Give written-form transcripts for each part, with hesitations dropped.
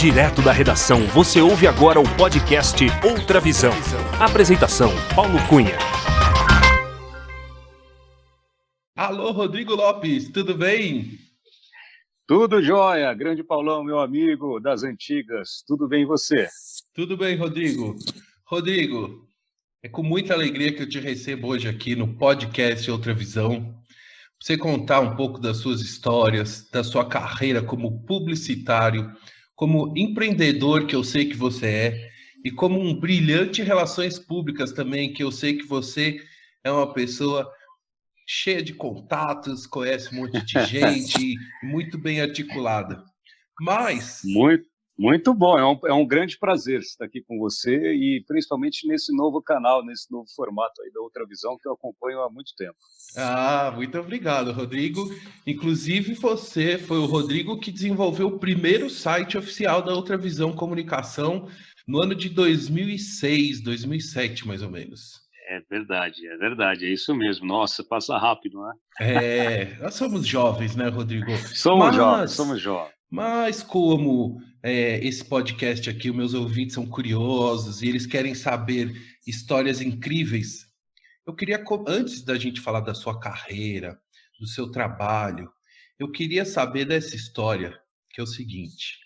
Direto da redação, você ouve agora o podcast Outra Visão. Apresentação, Paulo Cunha. Alô, Rodrigo Lopes, tudo bem? Tudo jóia, grande Paulão, meu amigo das antigas. Tudo bem e você? Tudo bem, Rodrigo. Rodrigo, é com muita alegria que eu te recebo hoje aqui no podcast Outra Visão. Pra você contar um pouco das suas histórias, da sua carreira como publicitário, como empreendedor, que eu sei que você é, e como um brilhante em relações públicas também, que eu sei que você é uma pessoa cheia de contatos, conhece um monte de gente e muito bem articulada. Mas, Muito bom, é um grande prazer estar aqui com você e principalmente nesse novo canal, nesse novo formato aí da Outra Visão que eu acompanho há muito tempo. muito obrigado, Rodrigo. Inclusive, você foi o Rodrigo que desenvolveu o primeiro site oficial da Outra Visão Comunicação no ano de 2006, 2007, mais ou menos. É verdade, é isso mesmo. Nossa, passa rápido, né? Nós somos jovens, né, Rodrigo? Somos jovens. Mas como esse podcast aqui, os meus ouvintes são curiosos e eles querem saber histórias incríveis, eu queria, antes da gente falar da sua carreira, do seu trabalho, eu queria saber dessa história, que é o seguinte.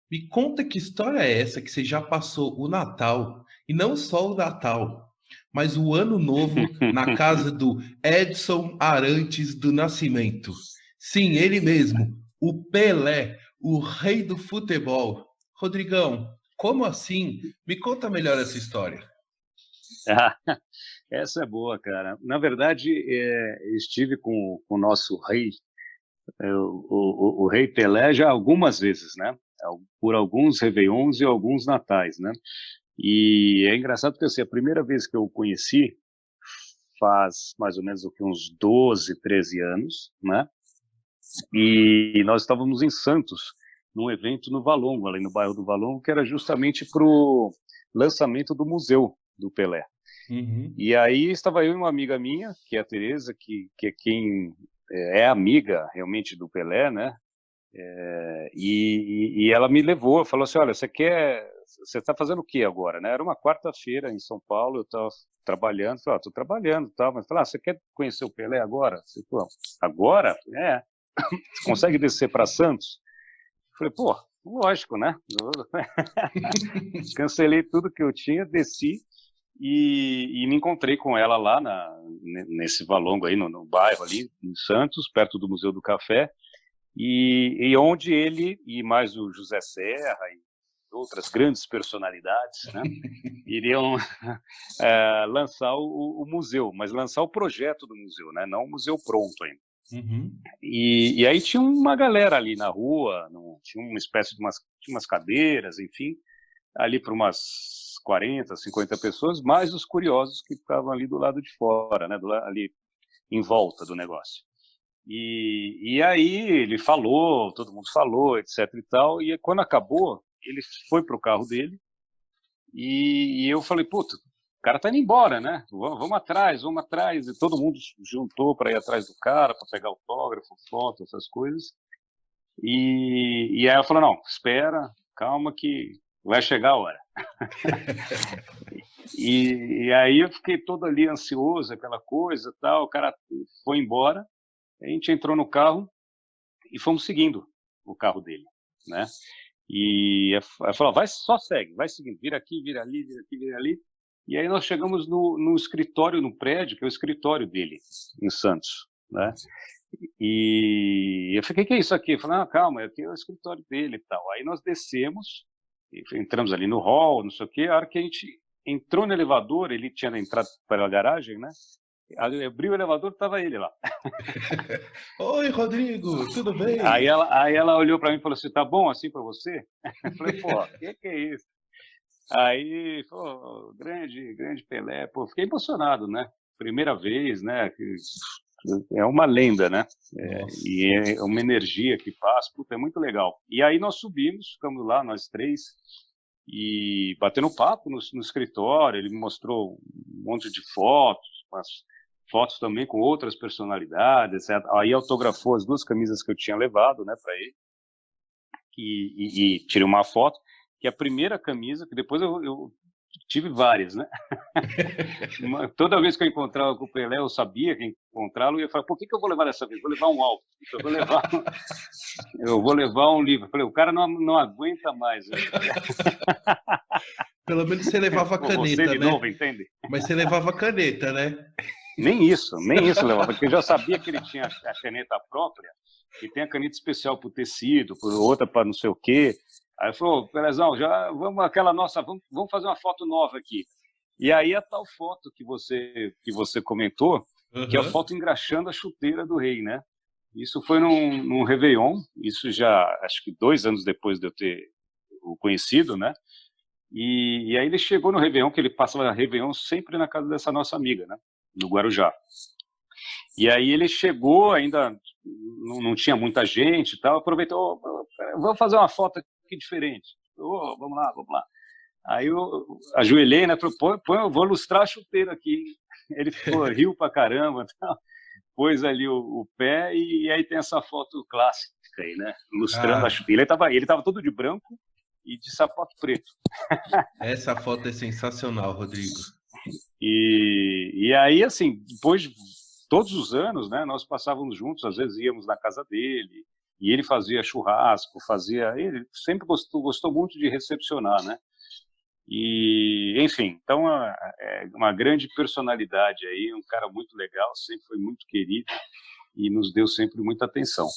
Me conta que história é essa que você já passou o Natal, e não só o Natal, mas o Ano Novo na casa do Edson Arantes do Nascimento. Sim, ele mesmo, o Pelé, o rei do futebol. Rodrigão, como assim? Me conta melhor essa história. Essa é boa, cara. Na verdade, estive com o nosso rei, o rei Pelé, já algumas vezes, né? Por alguns réveillons e alguns natais, né? E é engraçado porque assim, a primeira vez que eu o conheci faz mais ou menos uns 12, 13 anos, né? E nós estávamos em Santos, num evento no Valongo, ali no bairro do Valongo, que era justamente para o lançamento do museu do Pelé. Uhum. E aí estava eu e uma amiga minha, que é a Tereza, que é quem é amiga realmente do Pelé, né? E ela me levou, falou assim, olha, você está fazendo o que agora, né? Era uma quarta-feira em São Paulo, eu estava trabalhando, falei, estou trabalhando, tal, mas falei, você quer conhecer o Pelé agora? Você falou, agora? Você consegue descer para Santos? Falei, pô, lógico, né? Cancelei tudo que eu tinha, desci e me encontrei com ela lá nesse Valongo aí, no bairro ali, em Santos, perto do Museu do Café, e onde ele e mais o José Serra e outras grandes personalidades, né, iriam lançar o museu, mas lançar o projeto do museu, né, não o museu pronto ainda. Uhum. E aí tinha uma galera ali na rua, tinha uma espécie de umas cadeiras, enfim, ali para umas 40, 50 pessoas, mais os curiosos que estavam ali do lado de fora, né, ali em volta do negócio. E aí ele falou, todo mundo falou, etc e tal, e quando acabou, ele foi pro carro dele e eu falei, puta, o cara tá indo embora, né? Vamos atrás, e todo mundo juntou para ir atrás do cara, para pegar autógrafo, foto, essas coisas. E aí ela falou, não, espera, calma que vai chegar a hora. E aí eu fiquei todo ali ansioso, aquela coisa, tal, o cara foi embora, a gente entrou no carro e fomos seguindo o carro dele, né? E ela falou, só segue, vai seguindo, vira aqui, vira ali, vira aqui, vira ali. E aí nós chegamos no escritório, no prédio, que é o escritório dele, em Santos, né? E eu falei, o que é isso aqui? Eu falei, calma, aqui é o escritório dele e tal. Aí nós descemos, entramos ali no hall, não sei o quê, a hora que a gente entrou no elevador, ele tinha entrado pela garagem, né? Abriu o elevador, estava ele lá. Oi, Rodrigo, tudo bem? Aí ela olhou para mim e falou assim, tá bom assim para você? Eu falei, pô, o que é isso? Aí, pô, grande Pelé, pô, fiquei emocionado, né? Primeira vez, né? É uma lenda, né? E é uma energia que passa, puta, é muito legal. E aí nós subimos, ficamos lá, nós três, e batendo papo no escritório, ele me mostrou um monte de fotos, fotos também com outras personalidades, etc. Aí autografou as duas camisas que eu tinha levado, né, para ele, e tirei uma foto, que a primeira camisa, que depois eu tive várias, né? Toda vez que eu encontrava com o Pelé, eu sabia que encontrá-lo, e eu ia falar, por que eu vou levar dessa vez? Vou levar um álbum, eu vou levar um livro. Eu falei, o cara não aguenta mais. Né? Pelo menos você levava a caneta, você de né? novo, entende? Mas você levava a caneta, né? Nem isso levava, porque eu já sabia que ele tinha a caneta própria, e tem a caneta especial para o tecido, outra para não sei o quê. Aí falou, Pelezão, já vamos aquela nossa, vamos fazer uma foto nova aqui. E aí a tal foto que você comentou, que é a foto engraxando a chuteira do rei, né? Isso foi num Réveillon, isso já acho que 2 anos depois de eu ter o conhecido, né? E aí ele chegou no Réveillon, que ele passava Réveillon sempre na casa dessa nossa amiga, né? No Guarujá. E aí ele chegou, ainda não tinha muita gente e tal, aproveitou, vamos fazer uma foto aqui diferente. Vamos lá. Aí eu ajoelhei, né? Falei, eu vou lustrar a chuteira aqui. Ele riu pra caramba, tal, pôs ali o pé, e aí tem essa foto clássica aí, né? Lustrando a chuteira. Ele tava todo de branco e de sapato preto. Essa foto é sensacional, Rodrigo. E aí, assim, depois de todos os anos, né, nós passávamos juntos, às vezes íamos na casa dele, e ele fazia churrasco, ele sempre gostou muito de recepcionar, né? E, enfim, então é uma grande personalidade aí, um cara muito legal, sempre foi muito querido e nos deu sempre muita atenção.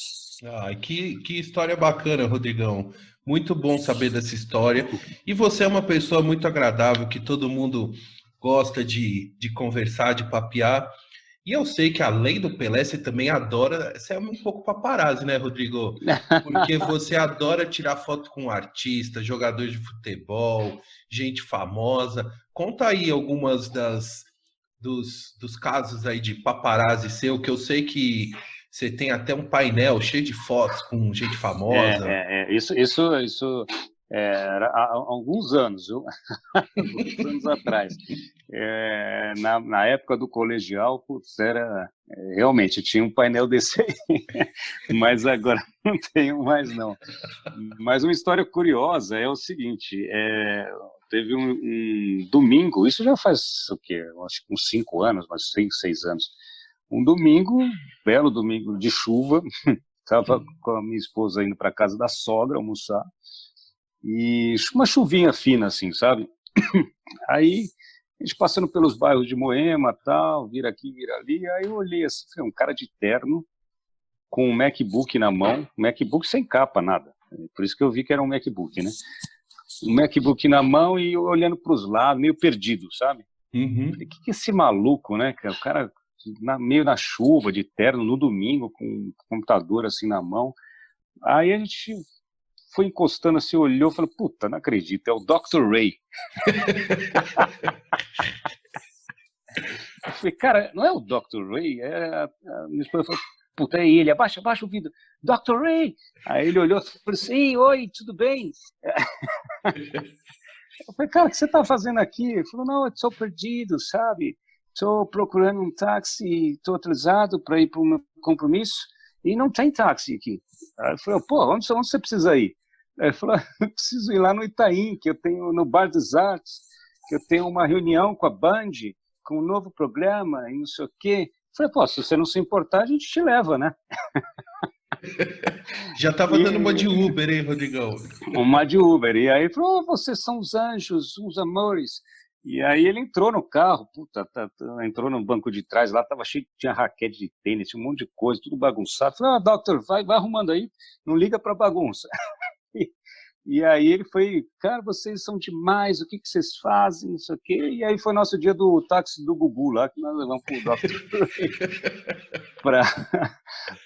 Que história bacana, Rodrigão. Muito bom saber dessa história. E você é uma pessoa muito agradável, que todo mundo gosta de conversar, de papear. E eu sei que além do Pelé, você também adora, você é um pouco paparazzi, né, Rodrigo? Porque você adora tirar foto com artistas, jogadores de futebol, gente famosa. Conta aí algumas dos casos aí de paparazzi seu, que eu sei que você tem até um painel cheio de fotos com gente famosa. Isso era há alguns anos, viu? Alguns anos atrás. Na época do colegial, putz, realmente, tinha um painel desse aí, mas agora não tenho mais, não. Mas uma história curiosa é o seguinte, teve um domingo, isso já faz o quê? Acho que uns 5 anos, mas 5, 6 anos. Um domingo, belo domingo de chuva, estava com a minha esposa indo para casa da sogra almoçar, e uma chuvinha fina, assim, sabe? Aí, a gente passando pelos bairros de Moema, tal, vira aqui, vira ali, aí eu olhei assim, um cara de terno, com um MacBook na mão, MacBook sem capa, nada. Por isso que eu vi que era um MacBook, né? Um MacBook na mão e olhando para os lados, meio perdido, sabe? Uhum. O que é esse maluco, né? O cara meio na chuva, de terno, no domingo, com o computador assim na mão. Aí a gente foi encostando assim, olhou e falou, puta, não acredito, é o Dr. Ray. Eu falei, cara, não é o Dr. Ray? Minha esposa falou, puta, é ele, abaixa o vidro. Dr. Ray! Aí ele olhou e falou assim, oi, tudo bem? Eu falei, cara, o que você tá fazendo aqui? Ele falou, não, eu estou perdido, sabe? Estou procurando um táxi, estou atrasado para ir para o meu compromisso e não tem táxi aqui. Aí eu falei, pô, onde você precisa ir? Aí ele falou, eu preciso ir lá no Itaim, que eu tenho no Bar das Artes, que eu tenho uma reunião com a Band, com um novo programa e não sei o quê. Eu falei, pô, se você não se importar, a gente te leva, né? Já estava dando uma de Uber, hein, Rodrigão? Uma de Uber. E aí ele falou, vocês são os anjos, os amores. E aí ele entrou no carro, entrou no banco de trás, lá tava cheio, tinha raquete de tênis, tinha um monte de coisa, tudo bagunçado. Falei, doutor, vai arrumando aí, não liga pra bagunça. E aí ele foi, cara, vocês são demais, o que vocês fazem, não sei o quê. E aí foi nosso dia do táxi do Gugu lá, que nós levamos pro doutor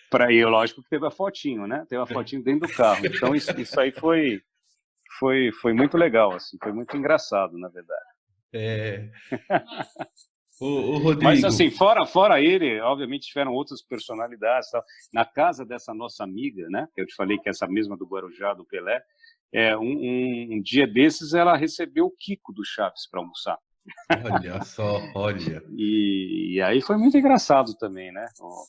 para ir, lógico que teve a fotinho, né? Teve a fotinho dentro do carro. Então isso aí foi muito legal, assim, foi muito engraçado, na verdade. O Rodrigo. Mas assim, fora ele, obviamente tiveram outras personalidades. Tal. Na casa dessa nossa amiga, né? Que eu te falei que é essa mesma do Guarujá, do Pelé, um dia desses ela recebeu o Kiko do Chaves para almoçar. Olha só, olha. E aí foi muito engraçado também, né? O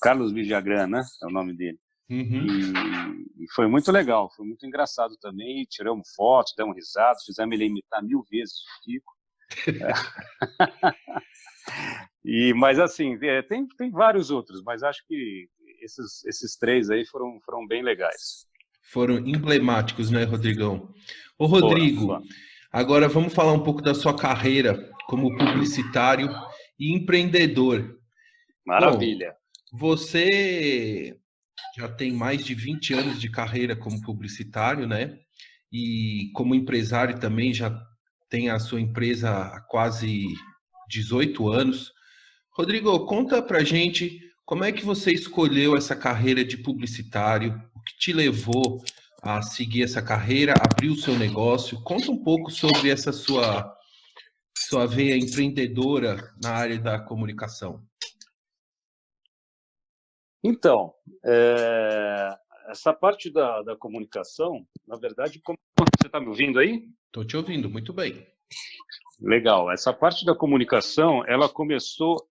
Carlos Villagrán, né? É o nome dele. Uhum. E foi muito legal, foi muito engraçado também. Tiramos fotos, demos risada, fizemos ele imitar 1000 vezes o Kiko. Mas assim, tem vários outros, mas acho que esses três aí foram bem legais. Foram emblemáticos, né, Rodrigão? Ô, Foram. Rodrigo, agora vamos falar um pouco da sua carreira como publicitário e empreendedor. Bom, Maravilha. você já tem mais de 20 anos de carreira como publicitário, né? E como empresário também já tem a sua empresa há quase 18 anos. Rodrigo, conta pra gente como é que você escolheu essa carreira de publicitário, o que te levou a seguir essa carreira, abrir o seu negócio. Conta um pouco sobre essa sua veia empreendedora na área da comunicação. Então, essa parte da comunicação, na verdade, você está me ouvindo aí? Estou te ouvindo, muito bem. Legal. Essa parte da comunicação, ela começou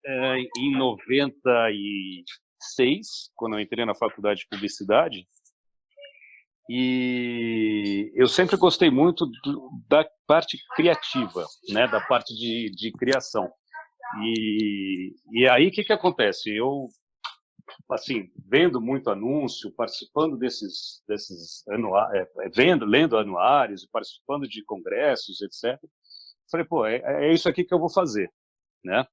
em 96, quando eu entrei na faculdade de publicidade. E eu sempre gostei muito da parte criativa, né, da parte de criação. E aí, o que acontece? Eu, assim, vendo muito anúncio, participando desses lendo anuários, participando de congressos, etc. Falei, pô, é isso aqui que eu vou fazer, né?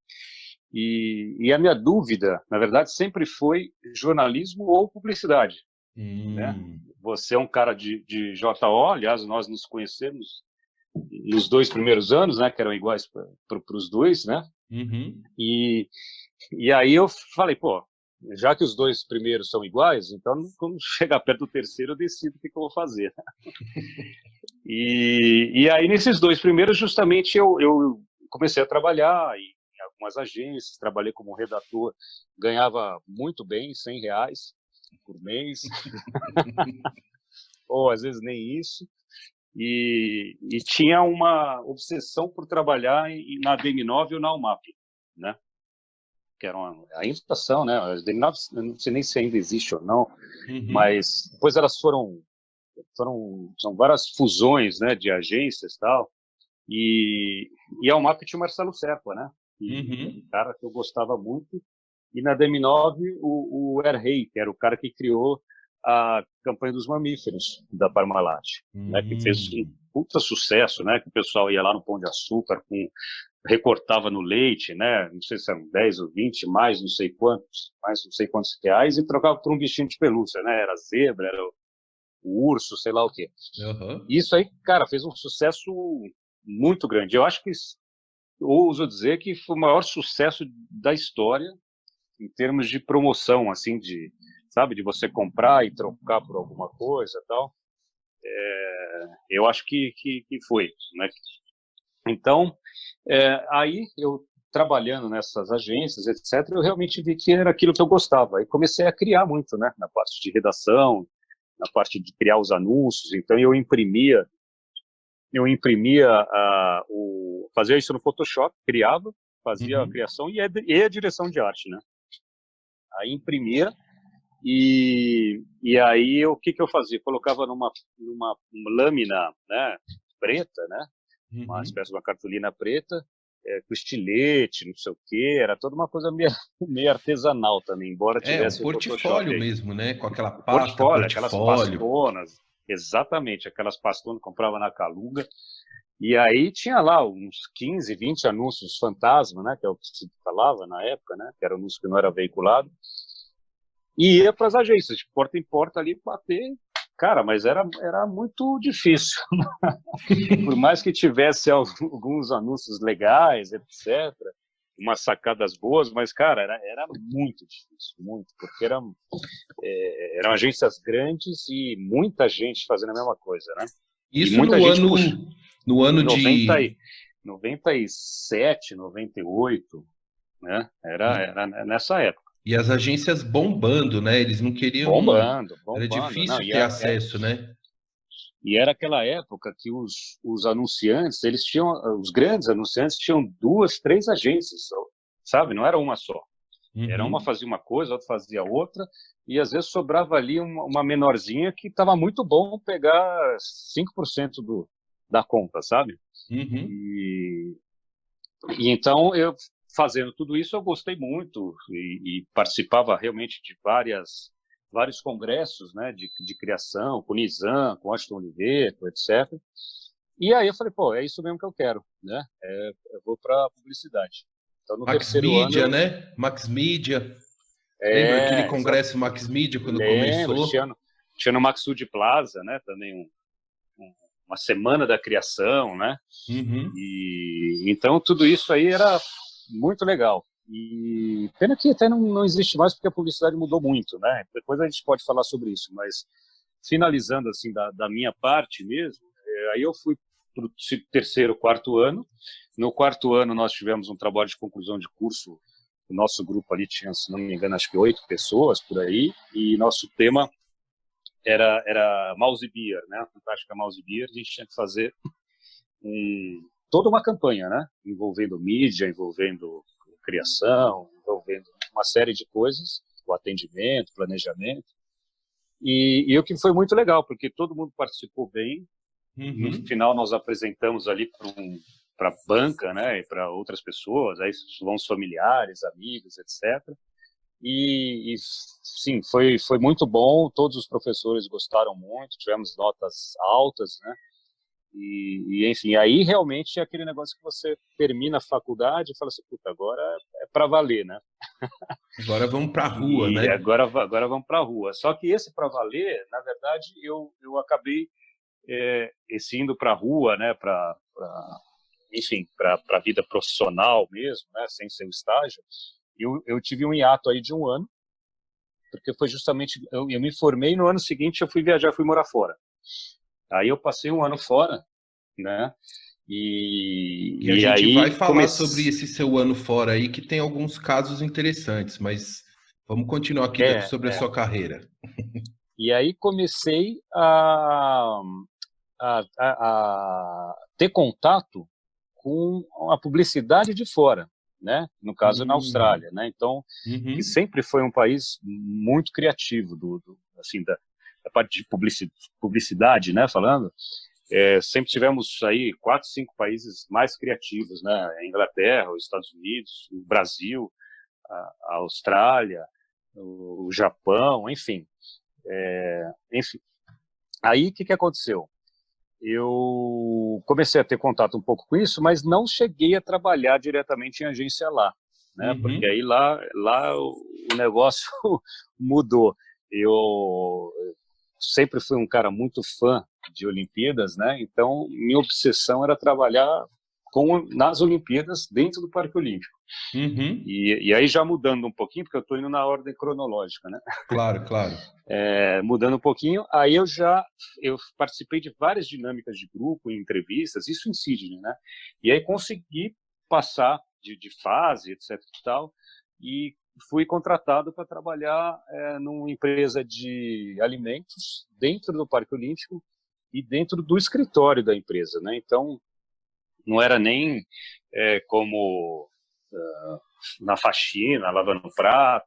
E a minha dúvida, na verdade, sempre foi jornalismo ou publicidade, né? Você é um cara de JO, aliás, nós nos conhecemos nos 2 primeiros anos, né? Que eram iguais para os dois, né? Uhum. E aí eu falei, pô, já que os 2 primeiros são iguais, então quando chegar perto do terceiro eu decido o que eu vou fazer. E aí nesses 2 primeiros justamente eu comecei a trabalhar em algumas agências, trabalhei como redator, ganhava muito bem, R$100 por mês, ou às vezes nem isso, e tinha uma obsessão por trabalhar na DM9 ou na UMAP, né? Que eram ainda são, né? As DM9, eu não sei nem se ainda existe ou não, mas depois elas são várias fusões, né, de agências e tal, e a UMAP tinha o Marcelo Serpa, né? Um cara que eu gostava muito, e na DM9 o Errey, que era o cara que criou a campanha dos mamíferos da Parmalat, né, que fez um puta sucesso, né, que o pessoal ia lá no Pão de Açúcar, recortava no leite, né, não sei se eram 10 ou 20, mais não sei quantos reais, e trocava por um bichinho de pelúcia, né, era zebra, era o urso, sei lá o quê. Isso aí, cara, fez um sucesso muito grande. Eu acho que, ouso dizer que foi o maior sucesso da história em termos de promoção, assim, sabe, de você comprar e trocar por alguma coisa e tal. Eu acho que foi, né? Então, aí eu trabalhando nessas agências, etc., eu realmente vi que era aquilo que eu gostava. E comecei a criar muito, né? Na parte de redação, na parte de criar os anúncios. Então, eu imprimia fazia isso no Photoshop, criava, fazia a criação e a direção de arte, né? Aí imprimia e aí o que eu fazia? Colocava numa lâmina, né, preta, né? Uma espécie de uma cartolina preta, com estilete, não sei o quê, era toda uma coisa meio artesanal também, embora tivesse um o portfólio Photoshop mesmo, né? Com aquela pasta, aquelas pastonas, exatamente, aquelas pastonas que comprava na Calunga, e aí tinha lá uns 15, 20 anúncios fantasma, né, que é o que se falava na época, né, que era anúncio que não era veiculado, e ia para as agências, de porta em porta ali, bater. Cara, mas era muito difícil. Por mais que tivesse alguns anúncios legais, etc., umas sacadas boas, mas, cara, era muito difícil, muito, porque eram agências grandes e muita gente fazendo a mesma coisa, né? Isso no ano de 97, 98, né? Era nessa época. E as agências bombando, né? Eles não queriam. Bombando. Era difícil Não, ter acesso, né? E era aquela época que os anunciantes, os grandes anunciantes tinham 2, 3 agências, sabe? Não era uma só. Era uma fazia uma coisa, outra fazia outra, e às vezes sobrava ali uma menorzinha que estava muito bom pegar 5% da conta, sabe? Uhum. E então, eu fazendo tudo isso, eu gostei muito e participava realmente de vários congressos, né, de criação, com o Nizam, com o Washington Oliveto, etc. E aí eu falei, pô, é isso mesmo que eu quero, né? Eu vou para publicidade. Então, no Max terceiro ano, Media, né? Max Media. Lembra aquele é, exa- congresso Max Media quando lembro, começou? tinha no Maxud Plaza, né, também uma semana da criação, né? Uhum. E então tudo isso aí era muito legal. E pena que até não existe mais porque a publicidade mudou muito, né? Depois a gente pode falar sobre isso, mas finalizando assim da minha parte mesmo, aí eu fui para o terceiro, quarto ano. No quarto ano nós tivemos um trabalho de conclusão de curso. O nosso grupo ali tinha, se não me engano, acho que 8 pessoas por aí, e nosso tema era Mouse Beer, né? A fantástica Mouse Beer. A gente tinha que fazer toda uma campanha, né? Envolvendo mídia, envolvendo criação, envolvendo uma série de coisas, o atendimento, planejamento. E o que foi muito legal, porque todo mundo participou bem. No Uhum. final, nós apresentamos ali para a banca, né? E para outras pessoas, aí vão os familiares, amigos, etc. Sim, foi muito bom. Todos os professores gostaram muito, tivemos notas altas, né? Enfim, aí realmente é aquele negócio que você termina a faculdade e fala assim, puta, agora é para valer, né? Agora vamos para a rua, E né? agora vamos para a rua. Só que esse para valer, na verdade, eu acabei esse indo para a rua, né? Enfim, para a vida profissional mesmo, né? Sem ser o estágio. Eu tive um hiato aí de um ano, porque foi justamente eu me formei no ano seguinte eu fui viajar, fui morar fora. Aí eu passei um ano fora, né? E a E gente vai aí falar sobre comecei. esse seu ano fora aí, que tem alguns casos interessantes, mas vamos continuar aqui É, sobre a sua carreira. e aí comecei a ter contato com a publicidade de fora, né? No caso, na Hum. Austrália, né? Então, que Uhum. sempre foi um país muito criativo, assim, da parte de publicidade, né? Falando. Sempre tivemos aí 4, 5 países mais criativos, né? A Inglaterra, os Estados Unidos, o Brasil, a Austrália, o Japão, enfim. Enfim. Aí, o que aconteceu? Eu comecei a ter contato um pouco com isso, mas não cheguei a trabalhar diretamente em agência lá, né? Porque Uhum. aí lá o negócio mudou. Eu sempre fui um cara muito fã de Olimpíadas, né? Então, minha obsessão era trabalhar nas Olimpíadas dentro do Parque Olímpico. Uhum. E aí já mudando um pouquinho, porque eu estou indo na ordem cronológica, né? Claro, claro. Mudando um pouquinho, aí eu participei de várias dinâmicas de grupo, em entrevistas, isso em Sydney, né? E aí consegui passar de fase, etc e tal, e fui contratado para trabalhar numa empresa de alimentos dentro do Parque Olímpico e dentro do escritório da empresa, né? Então, não era nem como na faxina, lavando prato,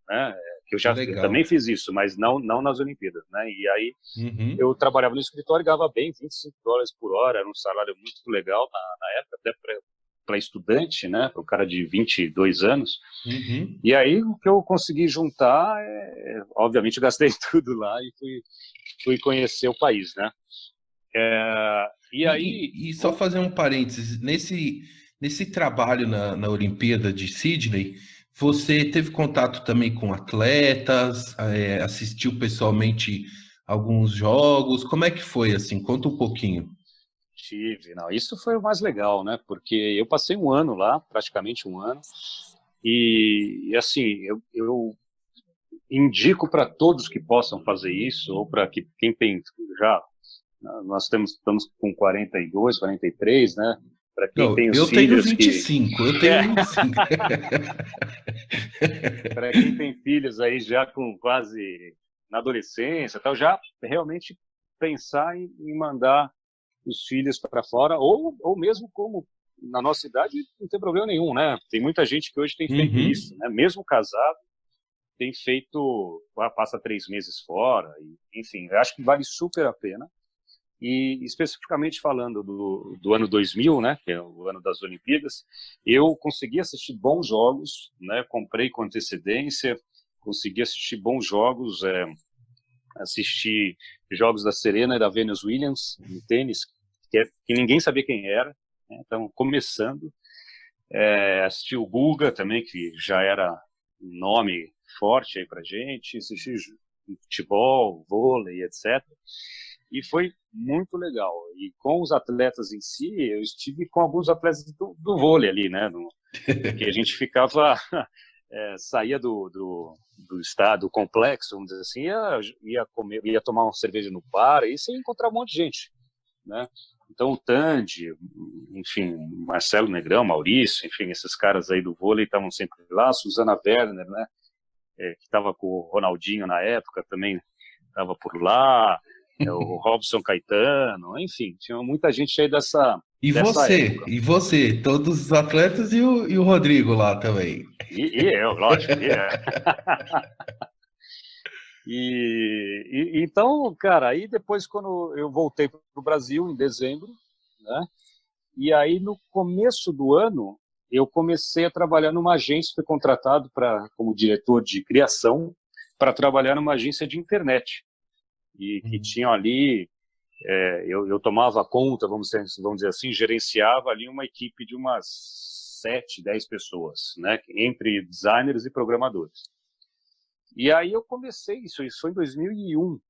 né? Que eu também Legal. fiz isso, mas não nas Olimpíadas, né? E aí Uhum. eu trabalhava no escritório e ganhava bem, $25 por hora, era um salário muito legal na época, até para estudante, né? Para o cara de 22 anos. Uhum. E aí o que eu consegui juntar, obviamente gastei tudo lá e fui conhecer o país, né? E aí, E só fazer um parênteses, nesse trabalho na Olimpíada de Sydney, você teve contato também com atletas, assistiu pessoalmente alguns jogos, como é que foi assim? Conta um pouquinho. não, isso foi o mais legal, né? Porque eu passei um ano lá, praticamente um ano, e assim, eu indico para todos que possam fazer isso, ou para quem tem já, nós estamos com 42, 43, né? Para quem Não, tem os eu tenho filhos vinte e que. cinco. Eu tenho 25. Para quem tem filhos aí já com quase na adolescência, tal, já realmente pensar em mandar os filhos para fora, ou mesmo como na nossa idade não tem problema nenhum, né? Tem muita gente que hoje tem feito isso, né? Mesmo casado, tem feito, passa 3 meses fora, enfim, eu acho que vale super a pena. E especificamente falando do ano 2000, né, que é o ano das Olimpíadas, eu consegui assistir bons jogos, né? Comprei com antecedência, consegui assistir bons jogos, assisti jogos da Serena e da Venus Williams no tênis, que ninguém sabia quem era, né? Então começando, assisti o Guga também, que já era um nome forte aí pra gente, assisti futebol, vôlei, etc. E foi muito legal. E com os atletas em si, eu estive com alguns atletas do vôlei ali, né? Que a gente ficava, saía do estado, do complexo, vamos dizer assim, ia comer, ia tomar uma cerveja no bar, e você ia encontrar um monte de gente, né? Então o Tandy, enfim, Marcelo Negrão, Maurício, enfim, esses caras aí do vôlei estavam sempre lá, Suzana Werner, né? Que estava com o Ronaldinho na época, também estava por lá, o Robson Caetano, enfim, tinha muita gente aí dessa época. E você, todos os atletas e o Rodrigo lá também. E eu, lógico. Então, cara, aí depois quando eu voltei para o Brasil em dezembro, né? E aí no começo do ano eu comecei a trabalhar numa agência, fui contratado como diretor de criação para trabalhar numa agência de internet e que tinham ali, eu tomava conta, vamos dizer assim, gerenciava ali uma equipe de umas 7, 10 pessoas, né? Entre designers e programadores. E aí eu comecei isso foi em 2001,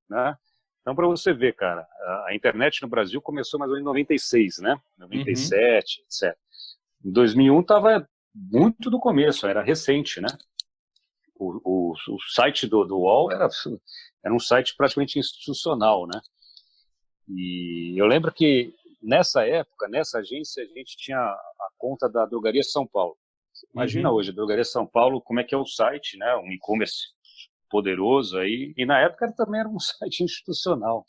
né? Então, para você ver, cara, a internet no Brasil começou mais ou menos em 96, né? 97, etc. Em 2001 estava muito do começo, era recente, né? O site do UOL era um site praticamente institucional, né? E eu lembro que nessa época, nessa agência, a gente tinha a conta da Drogaria São Paulo. Imagina hoje, a Drogaria São Paulo, como é que é o site, né? Um e-commerce poderoso aí. E na época também era um site institucional.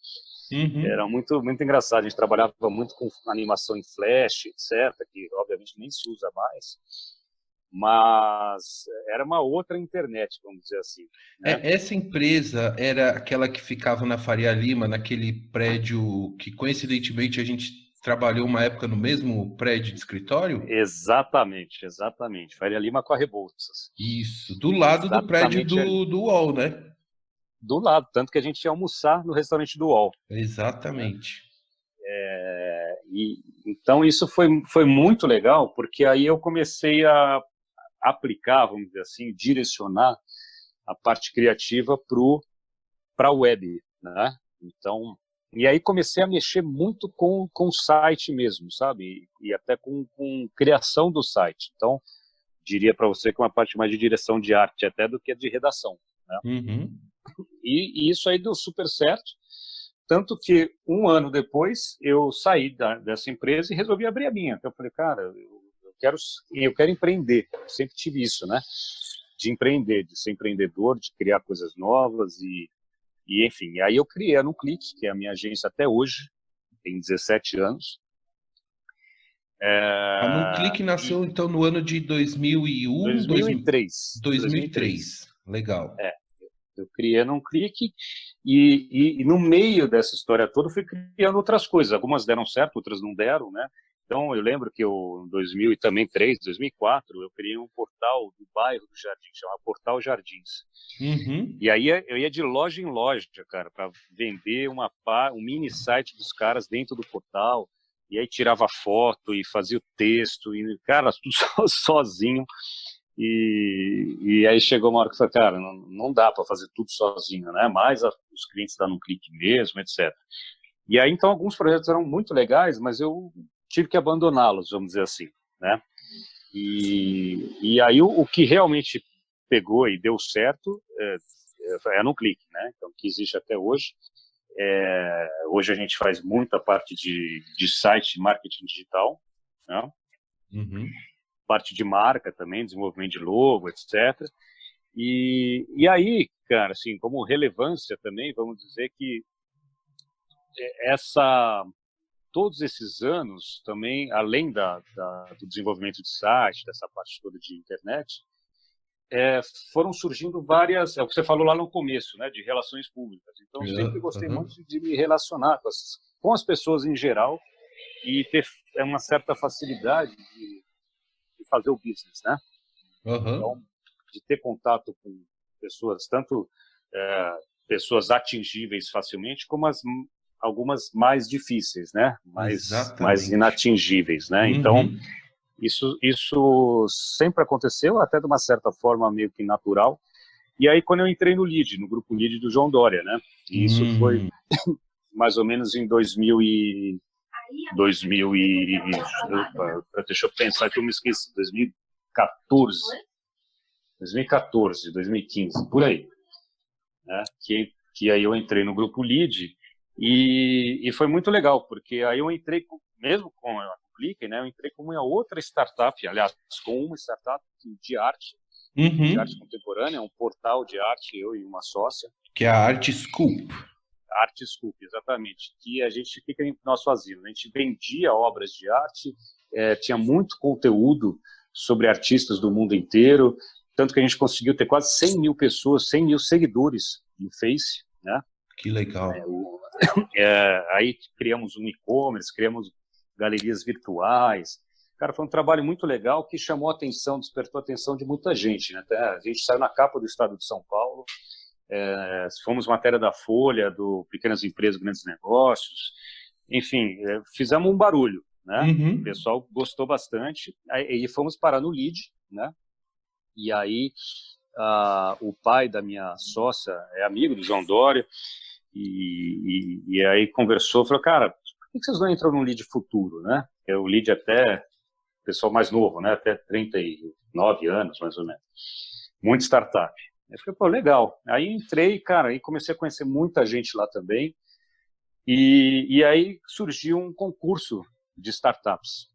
Era muito, muito engraçado. A gente trabalhava muito com animação em flash, etc., que obviamente nem se usa mais. Mas era uma outra internet, vamos dizer assim, né? Essa empresa era aquela que ficava na Faria Lima, naquele prédio que coincidentemente a gente trabalhou uma época no mesmo prédio de escritório? Exatamente. Faria Lima com a Rebouças. Isso, do lado do prédio do UOL, né? Do lado, tanto que a gente ia almoçar no restaurante do UOL. Exatamente. Então isso foi muito legal, porque aí eu comecei a aplicar, vamos dizer assim, direcionar a parte criativa para a web, né? Então, e aí comecei a mexer muito com o site mesmo, sabe? E até com criação do site. Então, diria para você que é uma parte mais de direção de arte até do que de redação, né? E isso aí deu super certo, tanto que um ano depois eu saí dessa empresa e resolvi abrir a minha. Então eu falei, cara, eu quero empreender. Eu sempre tive isso, né? De empreender, de ser empreendedor, de criar coisas novas e enfim. Aí eu criei a NumClick, que é a minha agência até hoje, tem 17 anos. A NumClick nasceu então no ano de 2001? 2003. 2003. Legal. Eu criei a NumClick e no meio dessa história toda fui criando outras coisas. Algumas deram certo, outras não deram, né? Então eu lembro que em 2003, 2004, eu criei um portal do bairro do Jardim, chamado Portal Jardins. E aí eu ia de loja em loja, cara, para vender um mini site dos caras dentro do portal. E aí tirava foto e fazia o texto, e, cara, tudo sozinho. E aí chegou uma hora que eu falei, cara, não dá para fazer tudo sozinho, né? Mais os clientes dando um clique mesmo, etc. E aí, então, alguns projetos eram muito legais, mas eu tive que abandoná-los, vamos dizer assim, né? E aí o que realmente pegou e deu certo é no clique, né? Então, que existe até hoje. Hoje a gente faz muita parte de site, marketing digital, né? Parte de marca também, desenvolvimento de logo, etc. E aí, cara, assim, como relevância também, vamos dizer que essa todos esses anos, também, além do desenvolvimento de site, dessa parte toda de internet, foram surgindo várias, é o que você falou lá no começo, né, de relações públicas. Então, eu sempre gostei muito de me relacionar com as pessoas em geral e ter uma certa facilidade de fazer o business, né? Então, de ter contato com pessoas, tanto pessoas atingíveis facilmente, como algumas mais difíceis, né? Mais inatingíveis, né? Então, isso sempre aconteceu, até de uma certa forma meio que natural. E aí, quando eu entrei no LEAD, no grupo LEAD do João Dória, né? E isso foi mais ou menos em 2000 e... deixa eu pensar que eu me esqueci, 2014, 2015, por aí, né? Que aí eu entrei no grupo LEAD e foi muito legal, porque aí eu entrei, mesmo com a Clique, né? Eu entrei com uma outra startup, aliás, com uma startup de arte contemporânea, um portal de arte, eu e uma sócia. Que é a Artscoop. Artscoop, exatamente. Que a gente, o que nós fazíamos? A gente vendia obras de arte, tinha muito conteúdo sobre artistas do mundo inteiro, tanto que a gente conseguiu ter quase 100 mil pessoas, 100 mil seguidores no Face, né? Que legal. Aí criamos um e-commerce, criamos galerias virtuais. Cara, foi um trabalho muito legal que chamou a atenção, despertou a atenção de muita gente, né? A gente saiu na capa do Estado de São Paulo, fomos matéria da Folha, do Pequenas Empresas, Grandes Negócios, enfim, fizemos um barulho, né? O pessoal gostou bastante, e fomos parar no LEAD, né? E aí o pai da minha sócia é amigo do João Dória, e aí conversou, falou, cara, por que vocês não entram no LEAD Futuro, né? É o LEAD até pessoal mais novo, né? Até 39 anos, mais ou menos. Muita startup. Eu falei, pô, legal. Aí entrei, cara, e comecei a conhecer muita gente lá também. E aí surgiu um concurso de startups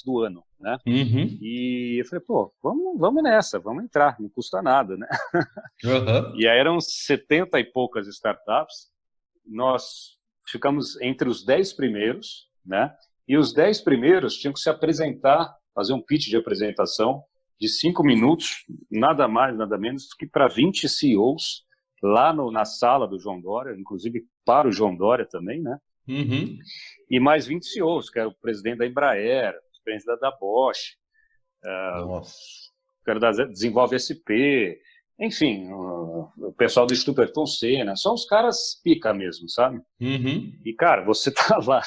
do ano, né? E eu falei, pô, vamos nessa, vamos entrar, não custa nada, né? E aí eram 70 e poucas startups, nós ficamos entre os 10 primeiros, né? E os 10 primeiros tinham que se apresentar, fazer um pitch de apresentação de 5 minutos, nada mais, nada menos que para 20 CEOs lá na sala do João Dória, inclusive para o João Dória também, né? E mais 20 CEOs, que era o presidente da Embraer, o presidente da Bosch, o cara da Desenvolve SP, enfim, o pessoal do Instituto Ayrton Senna, são os caras pica mesmo, sabe? E, cara, você tá lá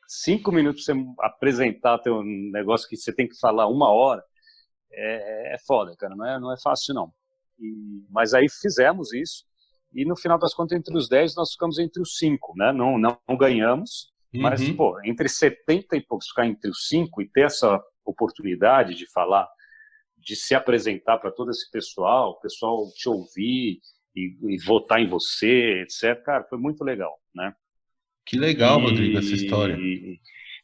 5 minutos para você apresentar teu negócio que você tem que falar 1 hora, é foda, cara, não é fácil, não. Mas aí fizemos isso, e no final das contas, entre os 10, nós ficamos entre os 5, né? Não ganhamos, mas, pô, entre 70 e poucos, ficar entre os 5 e ter essa oportunidade de falar, de se apresentar para todo esse pessoal, o pessoal te ouvir e votar em você, etc. Cara, foi muito legal, né? Que legal, Rodrigo, essa história.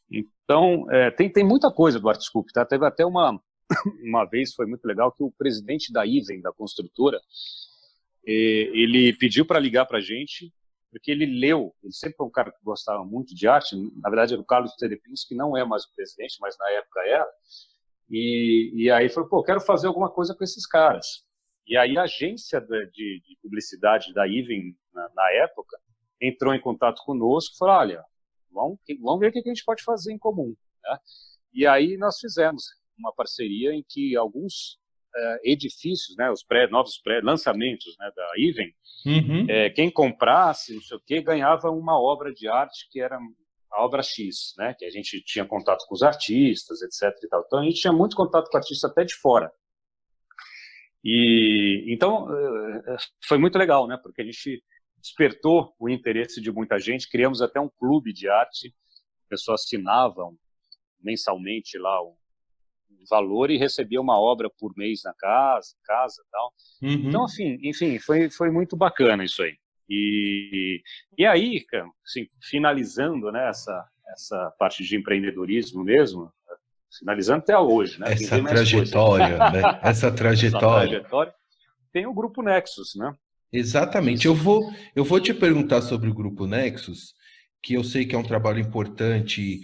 Então, tem muita coisa do Artscoop, tá? Teve até uma vez, foi muito legal, que o presidente da Iven, da construtora, ele pediu para ligar para a gente, porque ele sempre foi um cara que gostava muito de arte, na verdade era o Carlos Terepins, que não é mais o presidente, mas na época era, e aí falou, pô, quero fazer alguma coisa com esses caras. E aí a agência de publicidade da Iven, na época, entrou em contato conosco e falou, olha, vamos ver o que a gente pode fazer em comum, né? E aí nós fizemos uma parceria em que alguns edifícios, né, os novos lançamentos, né, da Iven, quem comprasse, não sei o quê, ganhava uma obra de arte que era a obra X, né, que a gente tinha contato com os artistas, etc. e tal. Então a gente tinha muito contato com artistas até de fora. E então foi muito legal, né, porque a gente despertou o interesse de muita gente, criamos até um clube de arte, as pessoas assinavam mensalmente lá um valor e recebia uma obra por mês na casa e tal. Então, enfim, foi muito bacana isso aí. E aí, cara, assim, finalizando, né, essa parte de empreendedorismo mesmo, finalizando até hoje, né? Essa trajetória, né? Essa trajetória. Tem o Grupo Nexus, né? Exatamente. Eu vou te perguntar sobre o Grupo Nexus, que eu sei que é um trabalho importante,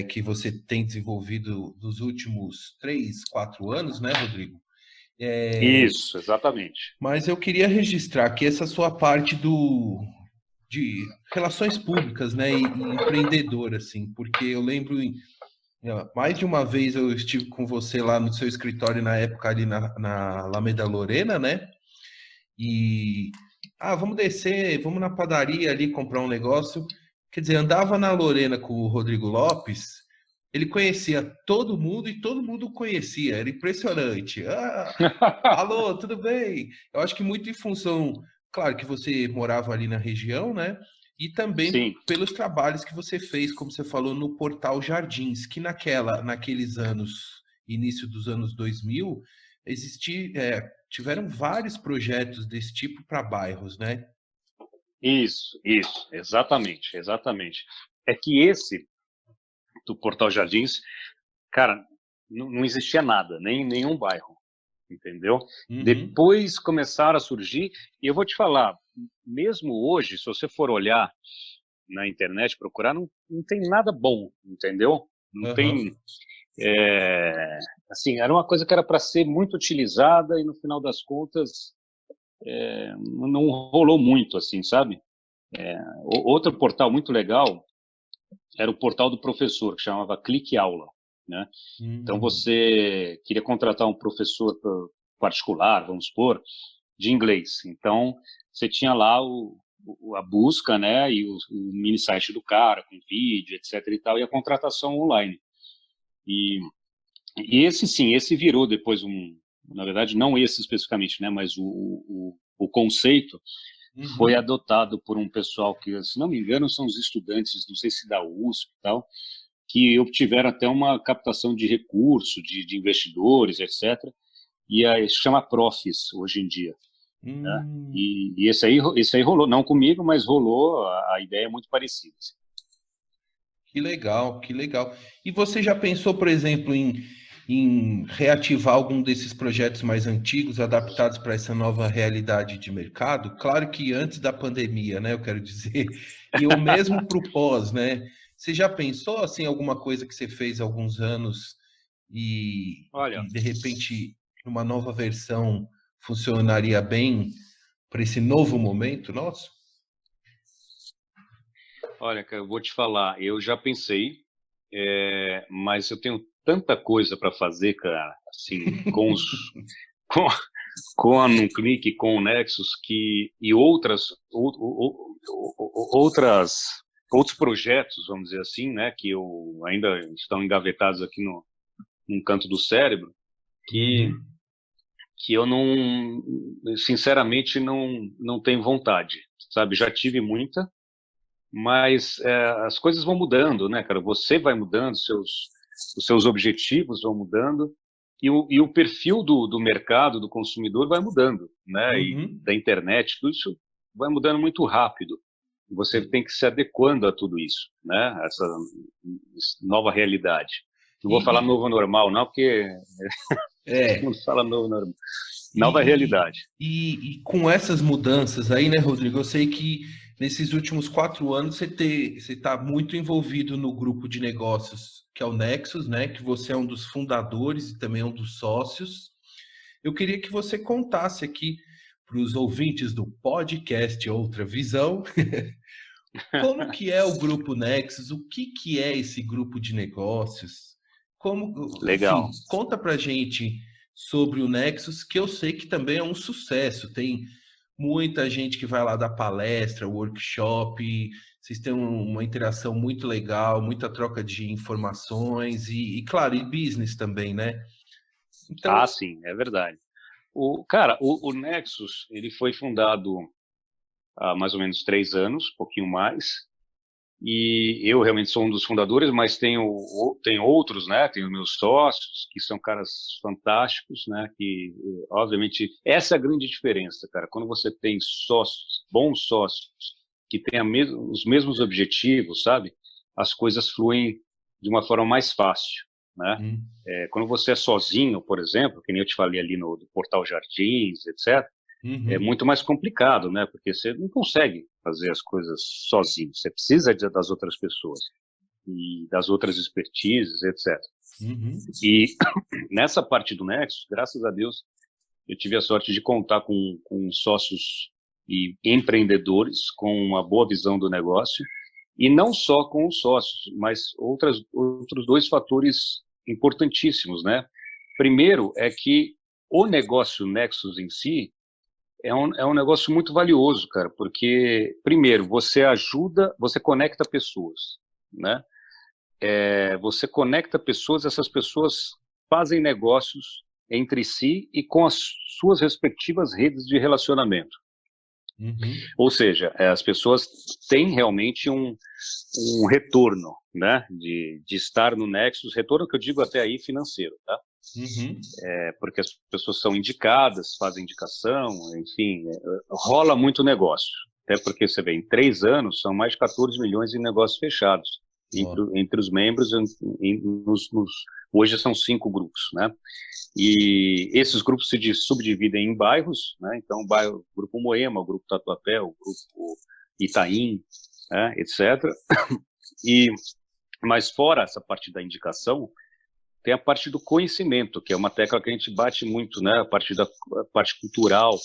que você tem desenvolvido nos últimos 3, 4 anos, né, Rodrigo? Isso, exatamente. Mas eu queria registrar aqui essa sua parte de relações públicas, né, e empreendedor, assim, porque eu lembro, mais de uma vez eu estive com você lá no seu escritório na época ali na Alameda Lorena, né? E vamos descer, vamos na padaria ali comprar um negócio. Quer dizer, andava na Lorena com o Rodrigo Lopes, ele conhecia todo mundo e todo mundo o conhecia, era impressionante. Alô, tudo bem? Eu acho que muito em função, claro, que você morava ali na região, né? E também Sim. pelos trabalhos que você fez, como você falou, no Portal Jardins, que naqueles anos, início dos anos 2000, tiveram vários projetos desse tipo para bairros, né? Isso, exatamente, exatamente. É que esse do Portal Jardins, cara, não existia nada, nem nenhum bairro, entendeu? Uhum. Depois começaram a surgir, e eu vou te falar, mesmo hoje, se você for olhar na internet, procurar, não tem nada bom, entendeu? Não Aham. tem, assim, era uma coisa que era para ser muito utilizada e no final das contas não rolou muito, assim, sabe? Outro portal muito legal era o portal do professor, que chamava Clique Aula, né? Então, Uhum. você queria contratar um professor particular, vamos supor, de inglês. Então, você tinha lá a busca, né, e o mini site do cara, com vídeo, etc. e tal, e a contratação online. E, e esse, sim, esse virou depois na verdade, não esse especificamente, né, mas o conceito foi Uhum. adotado por um pessoal que, se não me engano, são os estudantes, não sei se da USP e tal, que obtiveram até uma captação de recurso, de investidores, etc. E aí se chama Profis hoje em dia, né? Hum. E esse aí rolou, não comigo, mas rolou, a ideia é muito parecida. Assim. Que legal, que legal. E você já pensou, por exemplo, em reativar algum desses projetos mais antigos, adaptados para essa nova realidade de mercado? Claro que antes da pandemia, né? Eu quero dizer, e ou mesmo para o pós, né? Você já pensou assim alguma coisa que você fez há alguns anos Olha, e de repente uma nova versão funcionaria bem para esse novo momento nosso? olha, cara, eu vou te falar, eu já pensei, mas eu tenho tanta coisa para fazer, cara, assim, com, com a Nuclick, com o Nexus, e outros projetos, vamos dizer assim, né, que eu ainda estão engavetados aqui num canto do cérebro, que, Uhum. que eu não, sinceramente, não tenho vontade, sabe? Já tive muita, mas as coisas vão mudando, né, cara? Você vai mudando, os seus objetivos vão mudando, e o perfil do mercado, do consumidor, vai mudando, né? E Uhum. da internet, tudo isso vai mudando muito rápido. Você tem que se adequando a tudo isso, né? Essa nova realidade. Não vou falar E, novo normal, não, porque todo é, mundo fala novo normal. Nova E, realidade. e com essas mudanças aí, né, Rodrigo? Eu sei que nesses últimos 4 anos você está muito envolvido no grupo de negócios que é o Nexus, né? Que você é um dos fundadores e também um dos sócios. Eu queria que você contasse aqui para os ouvintes do podcast Outra Visão, como que é o grupo Nexus, o que é esse grupo de negócios, enfim, Legal. conta pra gente sobre o Nexus, que eu sei que também é um sucesso, tem muita gente que vai lá dar palestra, workshop, vocês têm uma interação muito legal, muita troca de informações claro, e business também, né? Então, Ah, sim, é verdade. Cara, o Nexus, ele foi fundado há mais ou menos 3 anos, um pouquinho mais. E eu realmente sou um dos fundadores, mas tem outros, né? Tenho meus sócios, que são caras fantásticos, né? Que, obviamente, essa é a grande diferença, cara. Quando você tem sócios, bons sócios, que têm os mesmos objetivos, sabe? As coisas fluem de uma forma mais fácil, né? hum, Quando você é sozinho, por exemplo, que nem eu te falei ali no do Portal Jardins, etc., É Uhum. muito mais complicado, né? Porque você não consegue fazer as coisas sozinho. Você precisa das outras pessoas e das outras expertises, etc. Uhum. E nessa parte do Nexus, graças a Deus, eu tive a sorte de contar com sócios e empreendedores com uma boa visão do negócio, e não só com os sócios, mas outros dois fatores importantíssimos, né? Primeiro é que o negócio Nexus em si é um negócio muito valioso, cara, porque, primeiro, você ajuda, você conecta pessoas, né? Você conecta pessoas, essas pessoas fazem negócios entre si e com as suas respectivas redes de relacionamento. Uhum. Ou seja, as pessoas têm realmente um retorno, né, de estar no Nexus, retorno que eu digo até aí financeiro, tá? Uhum. Porque as pessoas são indicadas, fazem indicação, enfim, rola muito negócio. Até porque você vê, em 3 anos, são mais de 14 milhões em negócios fechados Ó. entre os membros, hoje são 5 grupos, né? E esses grupos se subdividem em bairros, né? Então, o grupo Moema, o grupo Tatuapé, o grupo Itaim, né? Etc. Mas fora essa parte da indicação, tem a parte do conhecimento, que é uma tecla que a gente bate muito, né? A parte cultural,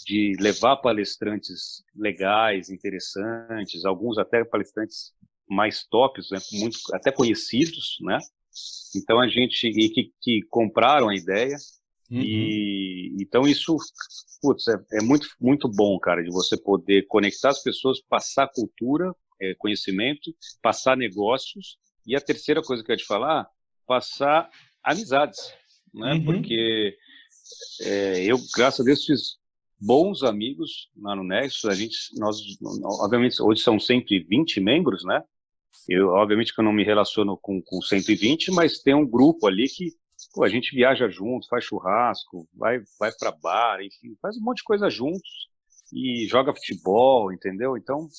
de levar palestrantes legais, interessantes, alguns até palestrantes mais tops, né? Muito, até conhecidos, né? Então a gente que compraram a ideia, Uhum. e então isso, putz, é muito bom, cara, de você poder conectar as pessoas, passar cultura, conhecimento, passar negócios, e a terceira coisa que eu ia te falar, passar amizades, né? Uhum. Porque eu, graças a Deus, fiz bons amigos lá no Nexus. Nós, obviamente, hoje são 120 membros, né? Obviamente que eu não me relaciono com 120, mas tem um grupo ali que, pô, a gente viaja junto, faz churrasco, vai para bar, enfim, faz um monte de coisa juntos e joga futebol, entendeu? Então,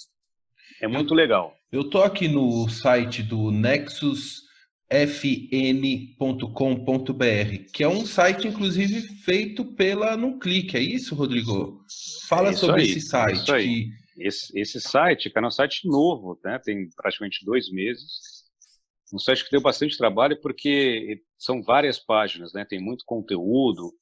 é muito Eu, legal. eu tô aqui no site do nexusfn.com.br, que é um site, inclusive, feito pela Nuclick. É isso, Rodrigo? É Fala isso sobre aí, esse é isso site aí. que. Esse site, cara, é um site novo, né? Tem praticamente 2 meses. Um site que deu bastante trabalho porque são várias páginas, né? Tem muito conteúdo.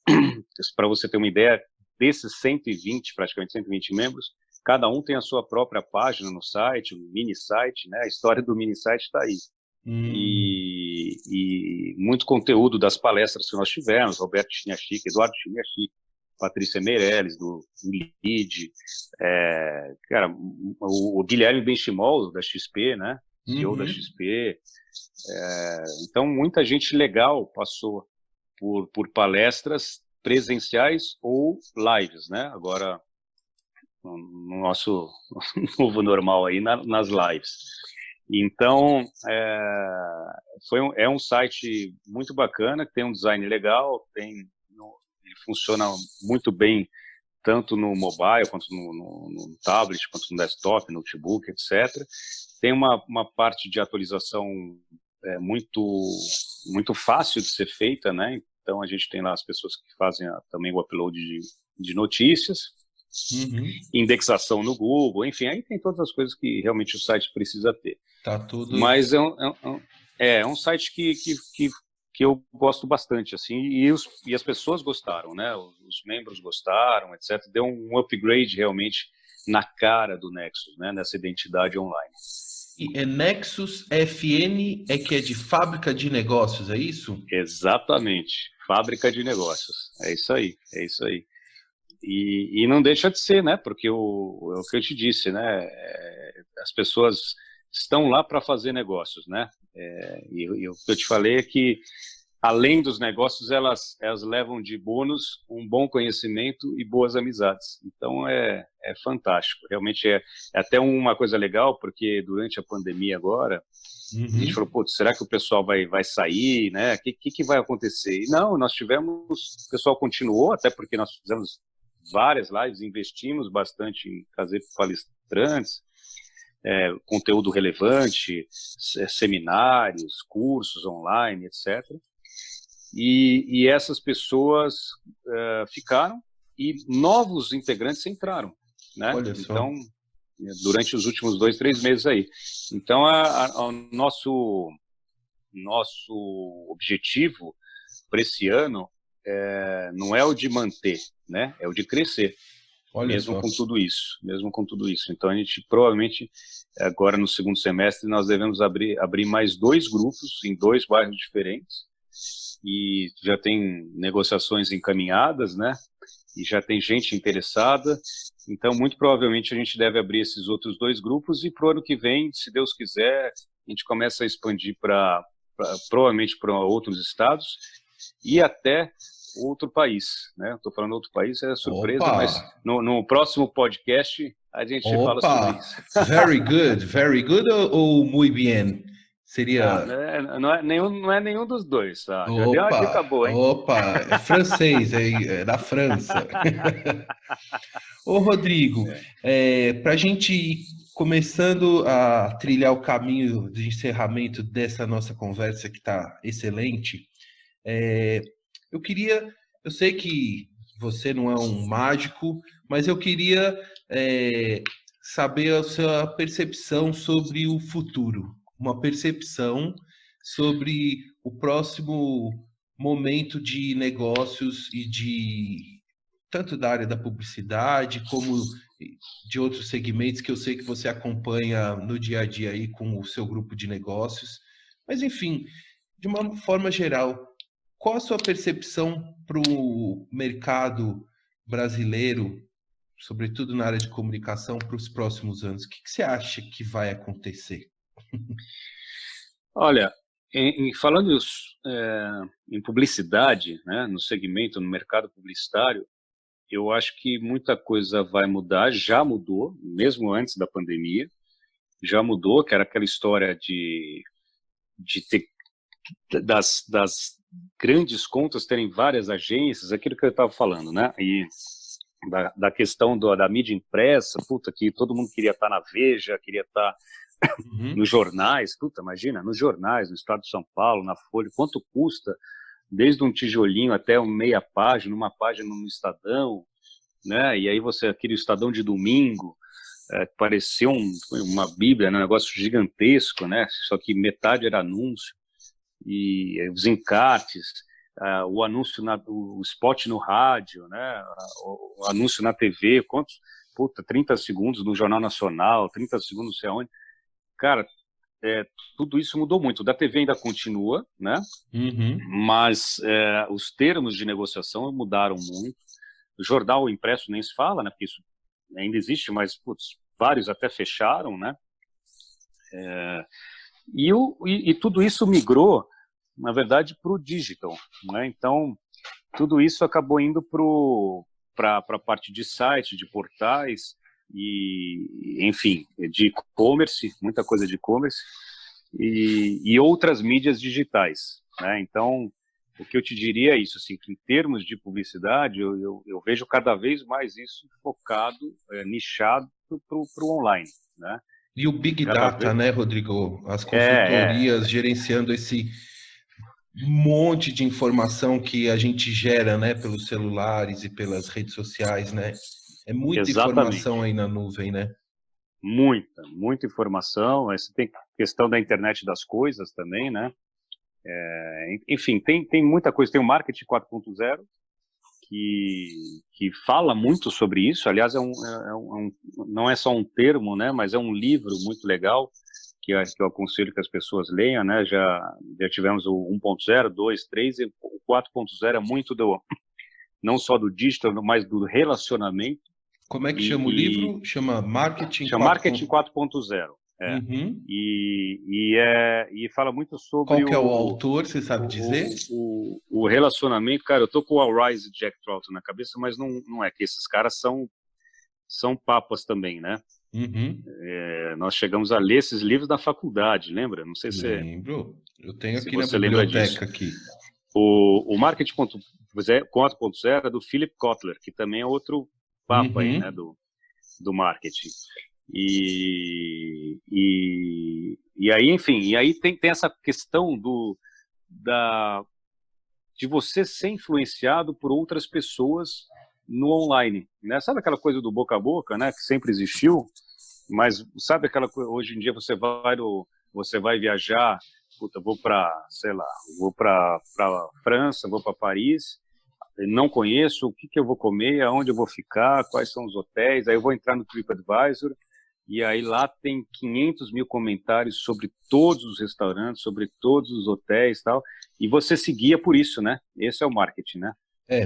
Para você ter uma ideia, desses 120, praticamente 120 membros, cada um tem a sua própria página no site, um mini site, né? A história do mini site está aí. Hum, E muito conteúdo das palestras que nós tivemos, Roberto Chiniachique, Eduardo Chiniachique, Patrícia Meirelles, do LEAD, cara, o Guilherme Benchimol, da XP, né? CEO da uhum. XP. Então, muita gente legal passou por palestras presenciais ou lives, né? Agora, no nosso novo normal aí, nas lives. Então, é um site muito bacana, que tem um design legal, ele funciona muito bem, tanto no mobile, quanto no tablet, quanto no desktop, notebook, etc. Tem uma parte de atualização muito, muito fácil de ser feita, né? Então, a gente tem lá as pessoas que fazem também o upload de notícias, Uhum. indexação no Google, enfim, aí tem todas as coisas que realmente o site precisa ter. Tá tudo. Mas é um site que eu gosto bastante, assim, e as pessoas gostaram, né? Os membros gostaram, etc. Deu um upgrade realmente na cara do Nexus, né? Nessa identidade online. E é Nexus FN, é que é de fábrica de negócios, é isso? Exatamente. Fábrica de negócios. É isso aí, é isso aí. E não deixa de ser, né? Porque é o que eu te disse, né? As pessoas estão lá para fazer negócios, né? E o que eu te falei é que, além dos negócios, elas levam de bônus um bom conhecimento e boas amizades. Então, é fantástico. Realmente é até uma coisa legal, porque durante a pandemia agora, a gente Uhum. falou, pô, será que o pessoal vai sair, né? O que vai acontecer? E não, o pessoal continuou, até porque nós fizemos várias lives, investimos bastante em trazer palestrantes, conteúdo relevante, seminários, cursos online, etc. E essas pessoas ficaram, e novos integrantes entraram, né? Olha só. Então, durante os últimos 2, 3 meses aí. Então, o nosso objetivo para esse ano não é o de manter, né? É o de crescer. Olha mesmo só. com tudo isso, Então, a gente provavelmente, agora no segundo semestre, nós devemos abrir mais 2 grupos em 2 bairros diferentes, e já tem negociações encaminhadas, né? E já tem gente interessada, então muito provavelmente a gente deve abrir esses outros 2 grupos, e para o ano que vem, se Deus quiser, a gente começa a expandir provavelmente para outros estados e até outro país, né? Estou falando outro país, é surpresa, Opa! mas no próximo podcast a gente fala sobre isso. Very good ou muy bien? Seria... Não é nenhum dos dois, tá? Já deu uma dica Opa, boa, hein? opa, é francês, é da França. Ô, Rodrigo, para a gente ir começando a trilhar o caminho de encerramento dessa nossa conversa que está excelente, eu sei que você não é um mágico, mas eu queria saber a sua percepção sobre o futuro, uma percepção sobre o próximo momento de negócios e tanto da área da publicidade como de outros segmentos que eu sei que você acompanha no dia a dia aí com o seu grupo de negócios. Mas, enfim, de uma forma geral, qual a sua percepção para o mercado brasileiro, sobretudo na área de comunicação, para os próximos anos? O que você acha que vai acontecer? Olha, falando em publicidade, né, no segmento, no mercado publicitário, eu acho que muita coisa vai mudar, já mudou, mesmo antes da pandemia, já mudou, que era aquela história de ter das grandes contas terem várias agências, aquilo que eu estava falando, né? E da questão da mídia impressa, puta, que todo mundo queria estar na Veja, queria estar nos jornais, puta, imagina, nos jornais, no estado de São Paulo, na Folha, quanto custa, desde um tijolinho até uma meia página, uma página no Estadão, né? E aí aquele Estadão de domingo, pareceu uma bíblia, né? Um negócio gigantesco, né? Só que metade era anúncio, e os encartes, o anúncio, o spot no rádio, né? O anúncio na TV, 30 segundos no Jornal Nacional, 30 segundos não sei aonde. Cara, tudo isso mudou muito. Da TV ainda continua, né? Mas os termos de negociação mudaram muito. O jornal impresso nem se fala, né? Porque isso ainda existe, mas vários até fecharam, né? E tudo isso migrou, na verdade, para o digital, né? Então, tudo isso acabou indo para a parte de site, de portais, e, enfim, de e-commerce, muita coisa de e-commerce, e outras mídias digitais, né? Então, o que eu te diria é isso, assim, que em termos de publicidade, eu vejo cada vez mais isso focado, nichado para o online, né? E o Big Data, né, Rodrigo? As consultorias gerenciando esse monte de informação que a gente gera, né, pelos celulares e pelas redes sociais, né? É muita informação aí na nuvem, né? Muita informação. Aí você tem questão da internet das coisas também, né? Enfim, tem muita coisa. Tem o Marketing 4.0, que fala muito sobre isso. Aliás, não é só um termo, né? Mas é um livro muito legal, que eu aconselho que as pessoas leiam, né? Já tivemos o 1.0, 2, 3, e o 4.0 é muito não só do digital, mas do relacionamento. Como é que chama o livro? Chama Marketing 4.0. E fala muito sobre... Qual que é o autor, você sabe dizer? O relacionamento. Cara, eu tô com o Al Rise e Jack Trawton na cabeça, mas não é que esses caras são papas também, né? Nós chegamos a ler esses livros da faculdade, lembra? Não sei se... Lembro. Eu tenho aqui na biblioteca aqui. O Marketing 4.0 é do Philip Kotler, que também é outro papa aí, né, do marketing. E aí, enfim, e aí tem essa questão de você ser influenciado por outras pessoas no online, né? Sabe aquela coisa do boca a boca, né? Que sempre existiu, mas sabe aquela coisa, hoje em dia você vai viajar, puta, vou para, sei lá, vou para França, vou para Paris, eu não conheço, o que que eu vou comer, aonde eu vou ficar, quais são os hotéis, aí eu vou entrar no TripAdvisor, e aí lá tem 500 mil comentários sobre todos os restaurantes, sobre todos os hotéis e tal, e você se guia por isso, né? Esse é o marketing, né?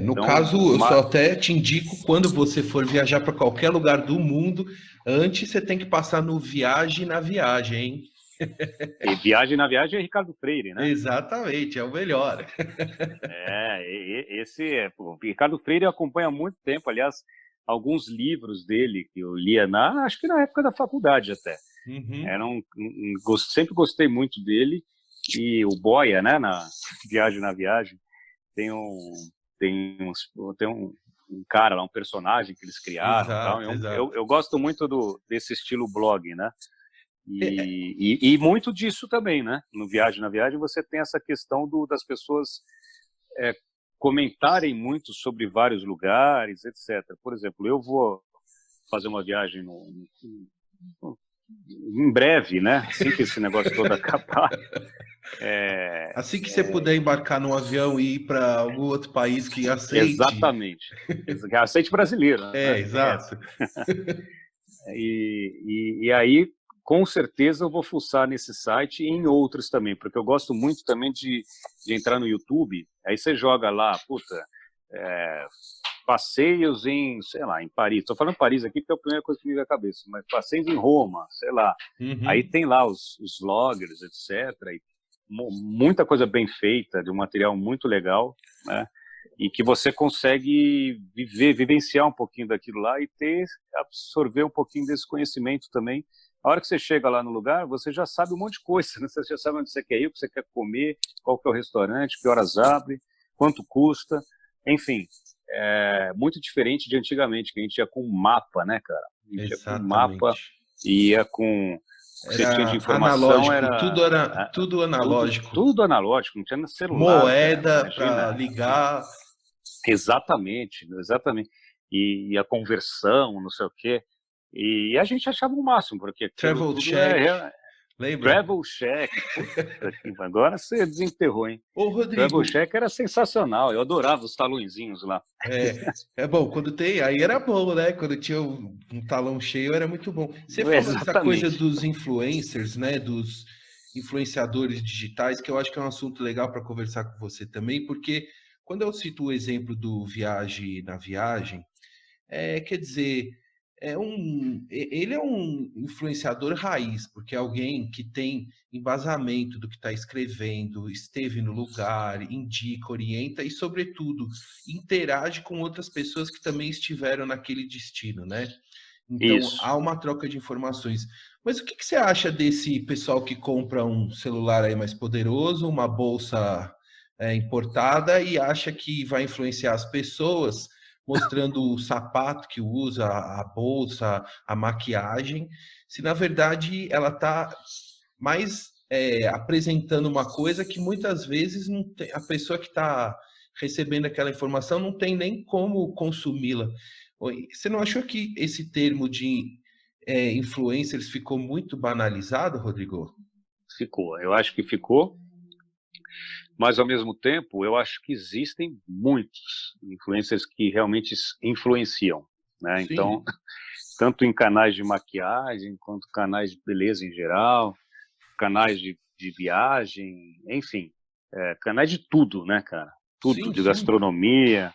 No Então, caso, eu só até te indico quando você for viajar para qualquer lugar do mundo, antes você tem que passar no Viagem na Viagem, hein? e Viagem na Viagem é Ricardo Freire, né? Exatamente, é o melhor. Pô, Ricardo Freire acompanha há muito tempo, aliás, alguns livros dele que eu lia acho que na época da faculdade até. Uhum. Sempre gostei muito dele, e o Boia, né, na Viagem, tem um, tem um cara lá, um personagem que eles criaram, tal. Exato, exato. Eu gosto muito desse estilo blog, né? É, E muito disso também, né? No Viagem na Viagem você tem essa questão das pessoas comentarem muito sobre vários lugares, etc. Por exemplo, eu vou fazer uma viagem em breve, né? Assim que esse negócio todo acabar. assim que você puder embarcar num avião e ir para algum outro país que aceite. Exatamente. Aceite brasileiro, né? Tem essa. Exato. E aí, com certeza, eu vou fuçar nesse site e em outros também, porque eu gosto muito também de entrar no YouTube. Aí você joga lá, puta, passeios em, sei lá, em Paris. Estou falando Paris aqui porque é a primeira coisa que me vem à cabeça, mas passeios em Roma, sei lá. Aí Uhum. tem lá os vloggers, etc. E muita coisa bem feita, de um material muito legal, né? E que você consegue vivenciar um pouquinho daquilo lá e absorver um pouquinho desse conhecimento também. A hora que você chega lá no lugar, você já sabe um monte de coisa, né? Você já sabe onde você quer ir, o que você quer comer, qual que é o restaurante, que horas abre, quanto custa, enfim. É muito diferente de antigamente, que a gente ia com um mapa, né, cara? A gente ia com um mapa Exatamente. e ia com... O que você tinha de Era informação analógico, era tudo analógico. tudo analógico, não tinha celular, cara, Moeda para imagina. ligar. Exatamente, exatamente. E a conversão, não sei o quê. E a gente achava o máximo, porque aquilo Travel tudo check, lembra? travel check. Puta que agora você desenterrou, hein? Ô, Travel Rodrigo, check era sensacional, eu adorava os talõezinhos lá. é bom, quando tem, aí era bom, né? Quando tinha um talão cheio era muito bom. Você falou dessa coisa Exatamente. dos influencers, né? Dos influenciadores digitais, que eu acho que é um assunto legal para conversar com você também, porque quando eu cito o exemplo do Viagem na Viagem, quer dizer, ele é um influenciador raiz, porque é alguém que tem embasamento do que está escrevendo, esteve no lugar, indica, orienta e, sobretudo, interage com outras pessoas que também estiveram naquele destino, né? Então, Isso. há uma troca de informações. Mas o que você acha desse pessoal que compra um celular aí mais poderoso, uma bolsa importada e acha que vai influenciar as pessoas, mostrando o sapato que usa, a bolsa, a maquiagem, se na verdade ela está mais apresentando uma coisa que muitas vezes não tem, a pessoa que está recebendo aquela informação não tem nem como consumi-la. Você não achou que esse termo de influencers ficou muito banalizado, Rodrigo? Ficou. Eu acho que ficou, mas ao mesmo tempo, eu acho que existem muitos influencers que realmente influenciam, né? Então, Sim, tanto em canais de maquiagem, quanto canais de beleza em geral, canais de viagem, enfim, canais de tudo, né, cara? Tudo, sim, de sim. gastronomia,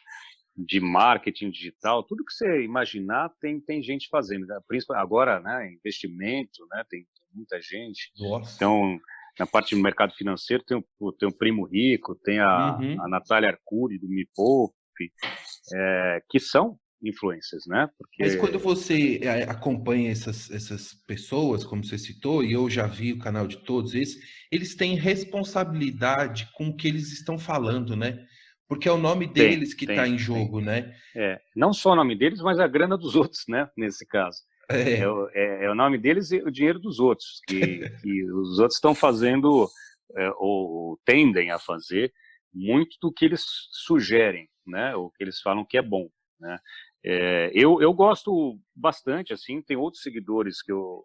de marketing digital, tudo que você imaginar tem gente fazendo, né? Principalmente agora, né, investimento, né, tem muita gente. Nossa. Então, na parte do mercado financeiro tem o Primo Rico, tem a Uhum. Natália Arcuri do Me Poupe, que são influências, né? Mas quando Porque você acompanha essas pessoas, como você citou, e eu já vi o canal de todos esses, eles têm responsabilidade com o que eles estão falando, né? Porque é o nome deles que está em tem. jogo, né? Não só o nome deles, mas a grana dos outros, né? Nesse caso. É, É o nome deles e o dinheiro dos outros, que os outros estão fazendo, ou tendem a fazer, muito do que eles sugerem, né? Ou que eles falam que é bom. né? Eu gosto bastante, assim, tem outros seguidores que eu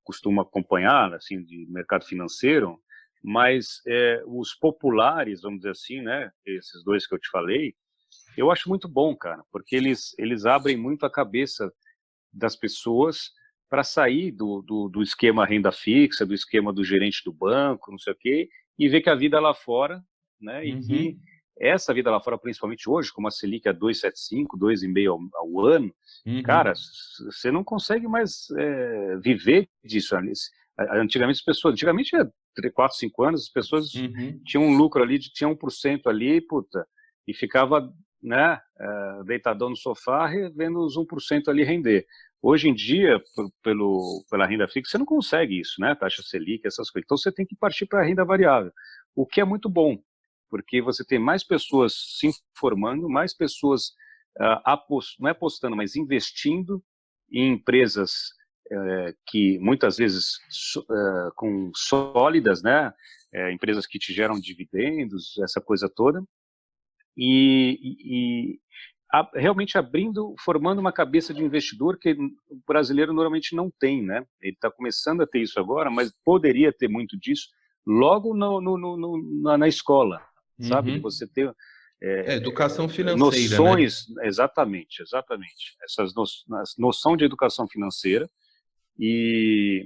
costumo acompanhar, assim, de mercado financeiro, mas os populares, vamos dizer assim, né, esses dois que eu te falei, eu acho muito bom, cara, porque eles abrem muito a cabeça das pessoas para sair do esquema renda fixa, do esquema do gerente do banco, não sei o quê, e ver que a vida lá fora, né, e que Uhum, essa vida lá fora, principalmente hoje, como a Selic é 2,75, 2,5 ao ano, cara, uhum, você não consegue mais viver disso. Antigamente as pessoas, antigamente, 3, 4, 5 anos, as pessoas uhum. tinham um lucro ali, tinham 1% ali, puta, e ficava, né, deitadão no sofá, vendo os 1% ali render. Hoje em dia, pela renda fixa, você não consegue isso, né? Taxa Selic, essas coisas. Então você tem que partir para a renda variável, o que é muito bom, porque você tem mais pessoas se informando, mais pessoas não é apostando, mas investindo em empresas que muitas vezes com sólidas, né? Empresas que te geram dividendos, essa coisa toda, e realmente formando uma cabeça de investidor que o brasileiro normalmente não tem, né? Ele está começando a ter isso agora, mas poderia ter muito disso logo na escola, sabe? De Uhum. você ter Educação financeira, né? noções, exatamente, noção de educação financeira.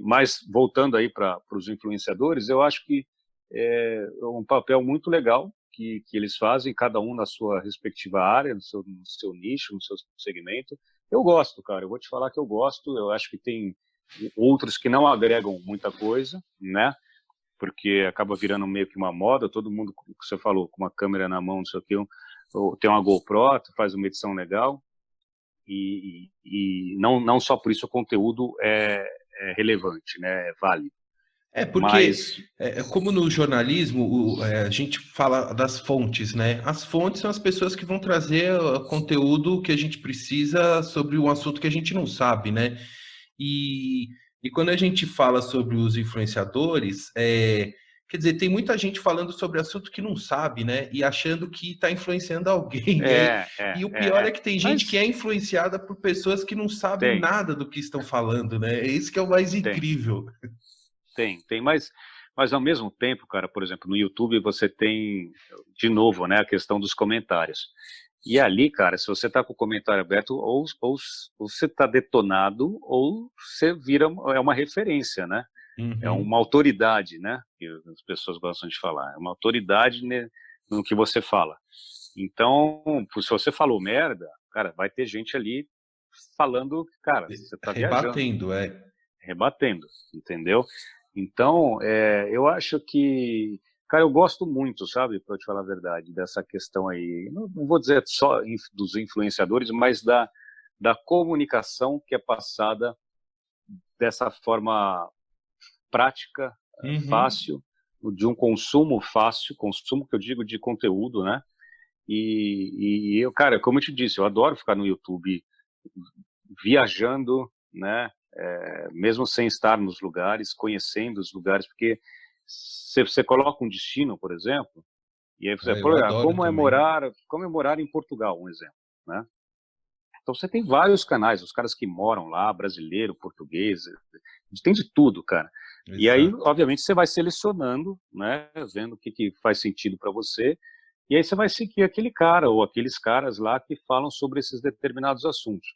Mas voltando aí para os influenciadores, eu acho que é um papel muito legal que eles fazem, cada um na sua respectiva área, no seu nicho, no seu segmento. Eu gosto, cara, eu vou te falar que eu gosto, eu acho que tem outros que não agregam muita coisa, né? Porque acaba virando meio que uma moda, todo mundo, como você falou, com uma câmera na mão, não sei o que, tem uma GoPro, faz uma edição legal, e não só por isso o conteúdo é relevante, né? É válido. Porque, Mas, como no jornalismo, a gente fala das fontes, né? As fontes são as pessoas que vão trazer o conteúdo que a gente precisa sobre um assunto que a gente não sabe, né? E, e quando a gente fala sobre os influenciadores, quer dizer, tem muita gente falando sobre assunto que não sabe, né? E achando que está influenciando alguém. E o pior é que tem gente que mas é influenciada por pessoas que não sabem tem, nada do que estão falando, né? É isso que é o mais tem, incrível. tem, mas ao mesmo tempo, cara, por exemplo, no YouTube você tem, de novo, né, a questão dos comentários. E ali, cara, se você está com o comentário aberto, ou você está detonado, ou você vira, é uma referência, né? É Uhum. uma autoridade, né? Que as pessoas gostam de falar. É uma autoridade, né, no que você fala. Então, se você falou merda, cara, vai ter gente ali falando, cara, você está viajando, Rebatendo, rebatendo, entendeu? Então, eu acho que, cara, eu gosto muito, sabe, para te falar a verdade, dessa questão aí. Não vou dizer só dos influenciadores, mas da comunicação que é passada dessa forma prática, Uhum. fácil, de um consumo fácil, consumo que eu digo de conteúdo, né? E eu, cara, como eu te disse, eu adoro ficar no YouTube viajando, né? Mesmo sem estar nos lugares, conhecendo os lugares, porque se você coloca um destino, por exemplo, e aí você, Eu por exemplo, adoro também. como é morar em Portugal, um exemplo, né? Então você tem vários canais, os caras que moram lá, brasileiro, português, tem de tudo, cara. E aí, Exato. obviamente, você vai selecionando, né, vendo o que faz sentido para você, e aí você vai seguir aquele cara ou aqueles caras lá que falam sobre esses determinados assuntos.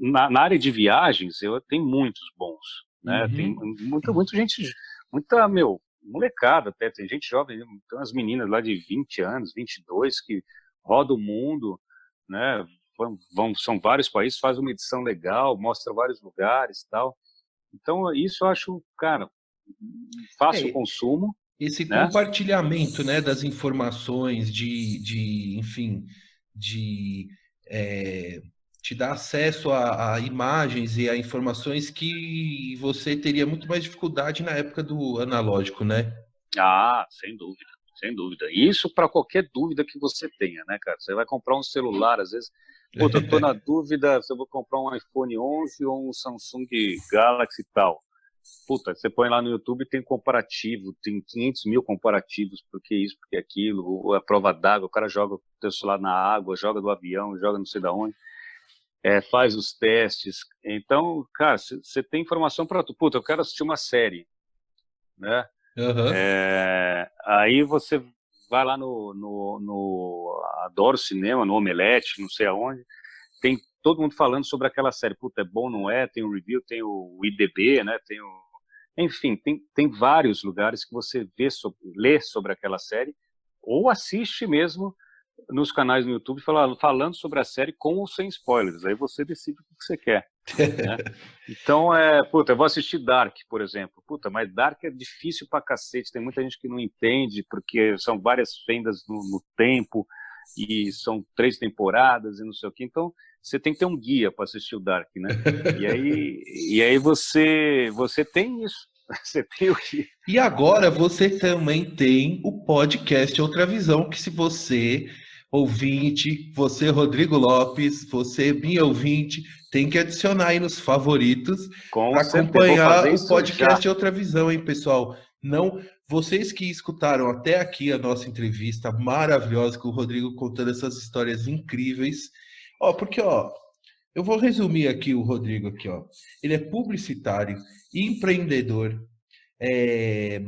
Na área de viagens, eu tenho muitos bons, né? Tem Uhum. muita gente, muita, molecada até, tem gente jovem, tem umas meninas lá de 20 anos, 22, que rodam o mundo, né? São vários países, faz uma edição legal, mostra vários lugares, tal. Então isso eu acho, cara, fácil É, consumo, esse né? compartilhamento, né, das informações, enfim, de é, te dar acesso a imagens e a informações que você teria muito mais dificuldade na época do analógico, né? Ah, sem dúvida, sem dúvida. Isso para qualquer dúvida que você tenha, né, cara? Você vai comprar um celular, às vezes, puta, eu tô na dúvida se eu vou comprar um iPhone 11 ou um Samsung Galaxy e tal. Puta, você põe lá no YouTube, tem comparativo, tem 500 mil comparativos, porque isso, porque aquilo, ou a prova d'água, o cara joga o teu celular na água, joga do avião, joga não sei da onde, faz os testes. Então, cara, você tem informação para tudo. Puta, eu quero assistir uma série, né? Aham. Aí você vai lá Adoro Cinema, no Omelete, não sei aonde, tem todo mundo falando sobre aquela série. Puta, é bom, não é? Tem o review, tem o IDB, né? Enfim, tem vários lugares que você lê sobre aquela série ou assiste mesmo nos canais no YouTube falando sobre a série com ou sem spoilers. Aí você decide o que você quer, né? Então, puta, eu vou assistir Dark, por exemplo. Puta, mas Dark é difícil pra cacete. Tem muita gente que não entende, porque são várias fendas no tempo e são 3 temporadas e não sei o quê. Então, você tem que ter um guia para assistir o Dark, né? E aí você tem isso. Você tem o guia. E agora você também tem o podcast Outra Visão, que se você, ouvinte, você, Rodrigo Lopes, você, minha ouvinte, tem que adicionar aí nos favoritos Com para certeza, vou acompanhar fazer o isso já. podcast Outra Visão, hein, pessoal? Não, vocês que escutaram até aqui a nossa entrevista maravilhosa com o Rodrigo contando essas histórias incríveis. Ó, porque, ó, eu vou resumir aqui o Rodrigo aqui, ó. Ele é publicitário, empreendedor, é,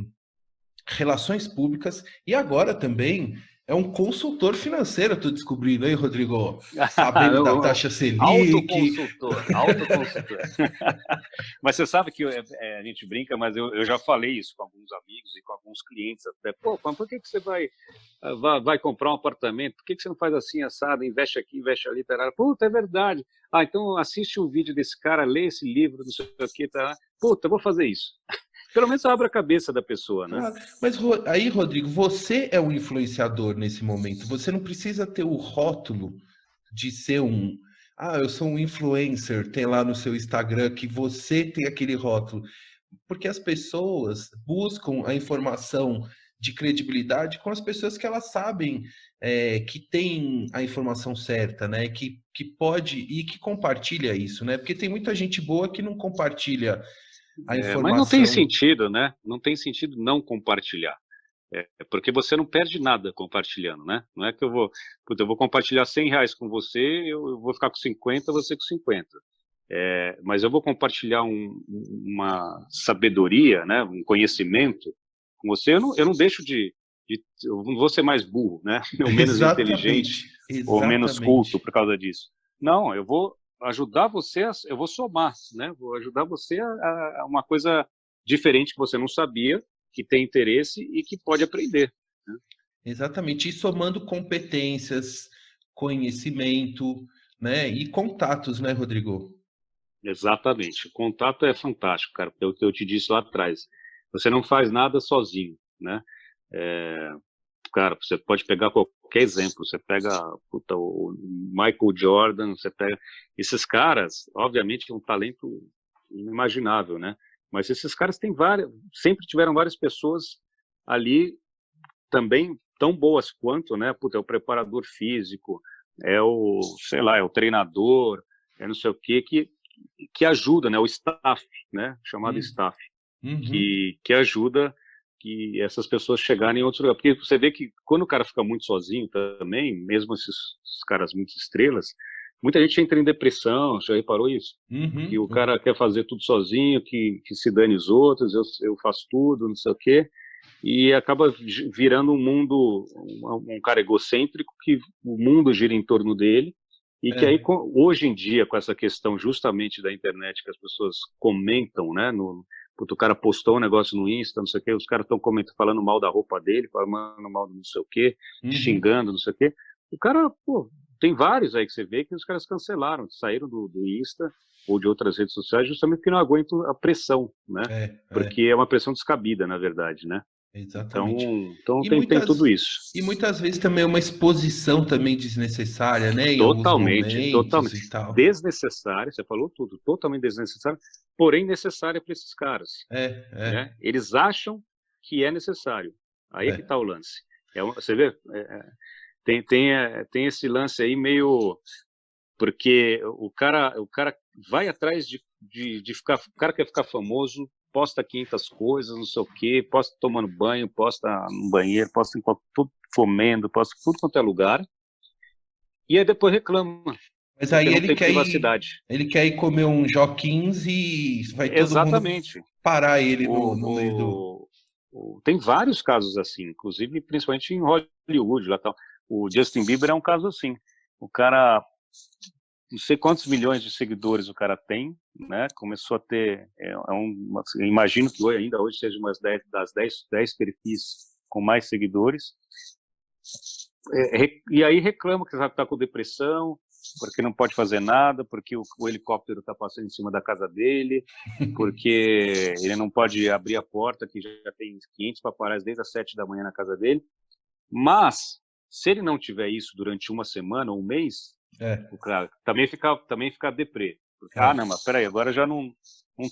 relações públicas e agora também é um consultor financeiro, tô descobrindo aí, Rodrigo, sabendo da taxa Selic. Autoconsultor. Mas você sabe que a gente brinca, mas eu já falei isso com alguns amigos e com alguns clientes até. Pô, mas por que você vai comprar um apartamento? Por que você não faz assim, assado, investe aqui, investe ali, tarara? Puta, é verdade. Ah, então assiste um vídeo desse cara, lê esse livro, não sei o que, tarara. Puta, eu vou fazer isso. Pelo menos abre a cabeça da pessoa, né? Claro. Mas aí, Rodrigo, você é um influenciador nesse momento. Você não precisa ter o rótulo de ser um. Ah, eu sou um influencer, tem lá no seu Instagram que você tem aquele rótulo. Porque as pessoas buscam a informação de credibilidade com as pessoas que elas sabem que tem a informação certa, né? Que pode e que compartilha isso, né? Porque tem muita gente boa que não compartilha a Mas não tem informação. sentido, né? Não tem sentido não compartilhar. Porque você não perde nada compartilhando, né? Não é que eu vou compartilhar R$ 100 com você, eu vou ficar com 50, você com 50. Mas eu vou compartilhar uma sabedoria, né? Um conhecimento com você, eu não deixo eu não vou ser mais burro, né? Ou menos inteligente, Exatamente, ou menos culto exatamente. por causa disso. Não, eu vou ajudar você, eu vou somar, né? Vou ajudar você a uma coisa diferente que você não sabia, que tem interesse e que pode aprender, né? Exatamente. E somando competências, conhecimento, né? E contatos, né, Rodrigo? Exatamente. O contato é fantástico, cara, porque é o que eu te disse lá atrás. Você não faz nada sozinho, né? É, cara, você pode pegar qualquer exemplo. Você pega puta, o Michael Jordan, você pega esses caras, obviamente, é um talento inimaginável, né? Mas esses caras sempre tiveram várias pessoas ali também tão boas quanto, né? Puta, é o preparador físico, sei lá, é o treinador, é não sei o quê, que ajuda, né? O staff, né? Chamado Hum, staff, uhum, que ajuda que essas pessoas chegarem em outro lugar. Porque você vê que quando o cara fica muito sozinho também, mesmo esses caras muito estrelas, muita gente entra em depressão, já reparou isso? Que uhum, o cara quer fazer tudo sozinho, que se dane os outros, eu faço tudo, não sei o quê, e acaba virando um cara egocêntrico, que o mundo gira em torno dele, e que aí, é, hoje em dia, com essa questão justamente da internet, que as pessoas comentam, né, o cara postou um negócio no Insta, não sei o quê, os caras estão comentando, falando mal da roupa dele, falando mal do não sei o quê, uhum. xingando, não sei o quê. O cara, pô, tem vários aí que você vê que os caras cancelaram, saíram do Insta ou de outras redes sociais, justamente porque não aguentam a pressão, né? Porque é uma pressão descabida, na verdade, né? Então, Exatamente. então E tem tudo muitas, isso. e muitas vezes também é uma exposição também desnecessária, né? Em alguns Totalmente, momentos totalmente. e tal. Desnecessária, você falou tudo, totalmente desnecessária, porém necessária para esses caras, É, né? é, Eles acham que é necessário. Aí é que é. está o lance. Você vê, tem esse lance aí meio porque o cara vai atrás de ficar, o cara quer ficar famoso posta 500 coisas, não sei o quê, posta tomando banho, posta no banheiro, posta em tudo comendo, posta em tudo quanto é lugar, e aí depois reclama, Mas porque aí não tem privacidade. ele quer ir comer um Joquins e vai todo mundo Exatamente. parar ele no meio do... Tem vários casos assim, inclusive principalmente em Hollywood, lá tal. O Justin Bieber é um caso assim. O cara, não sei quantos milhões de seguidores o cara tem, né? Começou a ter, eu imagino que ainda hoje seja umas 10 perfis com mais seguidores. E aí reclama que está com depressão, porque não pode fazer nada, porque o helicóptero está passando em cima da casa dele, porque ele não pode abrir a porta, que já tem 500 paparazzis desde as 7 da manhã na casa dele. Mas, se ele não tiver isso durante uma semana ou um mês, o cara também fica deprê. Porque, não, mas peraí, agora já não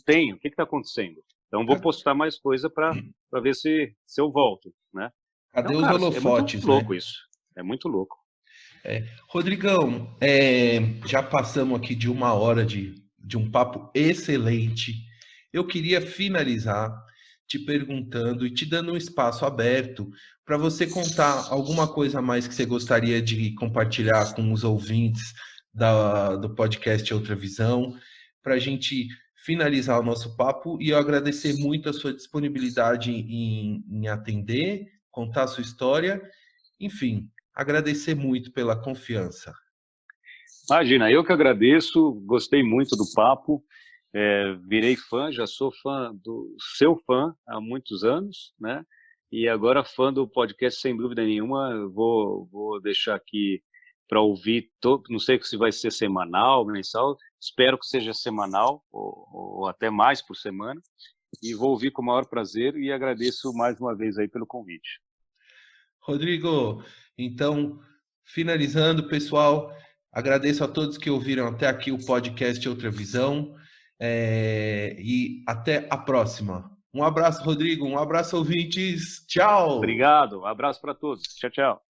tenho, o que está acontecendo? Então vou postar mais coisa para ver se eu volto, né? Cadê então, os cara, holofotes, é muito louco né? isso. É muito louco. Rodrigão, já passamos aqui de 1 hora de um papo excelente. Eu queria finalizar te perguntando e te dando um espaço aberto para você contar alguma coisa a mais que você gostaria de compartilhar com os ouvintes do podcast Outra Visão, para a gente finalizar o nosso papo. E eu agradecer muito a sua disponibilidade em atender, contar a sua história, enfim, agradecer muito pela confiança. Imagina, eu que agradeço, gostei muito do papo, virei fã, já sou seu fã há muitos anos, né? E agora fã do podcast, sem dúvida nenhuma, vou deixar aqui para ouvir, não sei se vai ser semanal, mensal, espero que seja semanal, ou até mais por semana, e vou ouvir com o maior prazer e agradeço mais uma vez aí pelo convite. Rodrigo, então, finalizando, pessoal, agradeço a todos que ouviram até aqui o podcast Outra Visão, e até a próxima. Um abraço, Rodrigo, um abraço, ouvintes, tchau! Obrigado, um abraço para todos, tchau, tchau.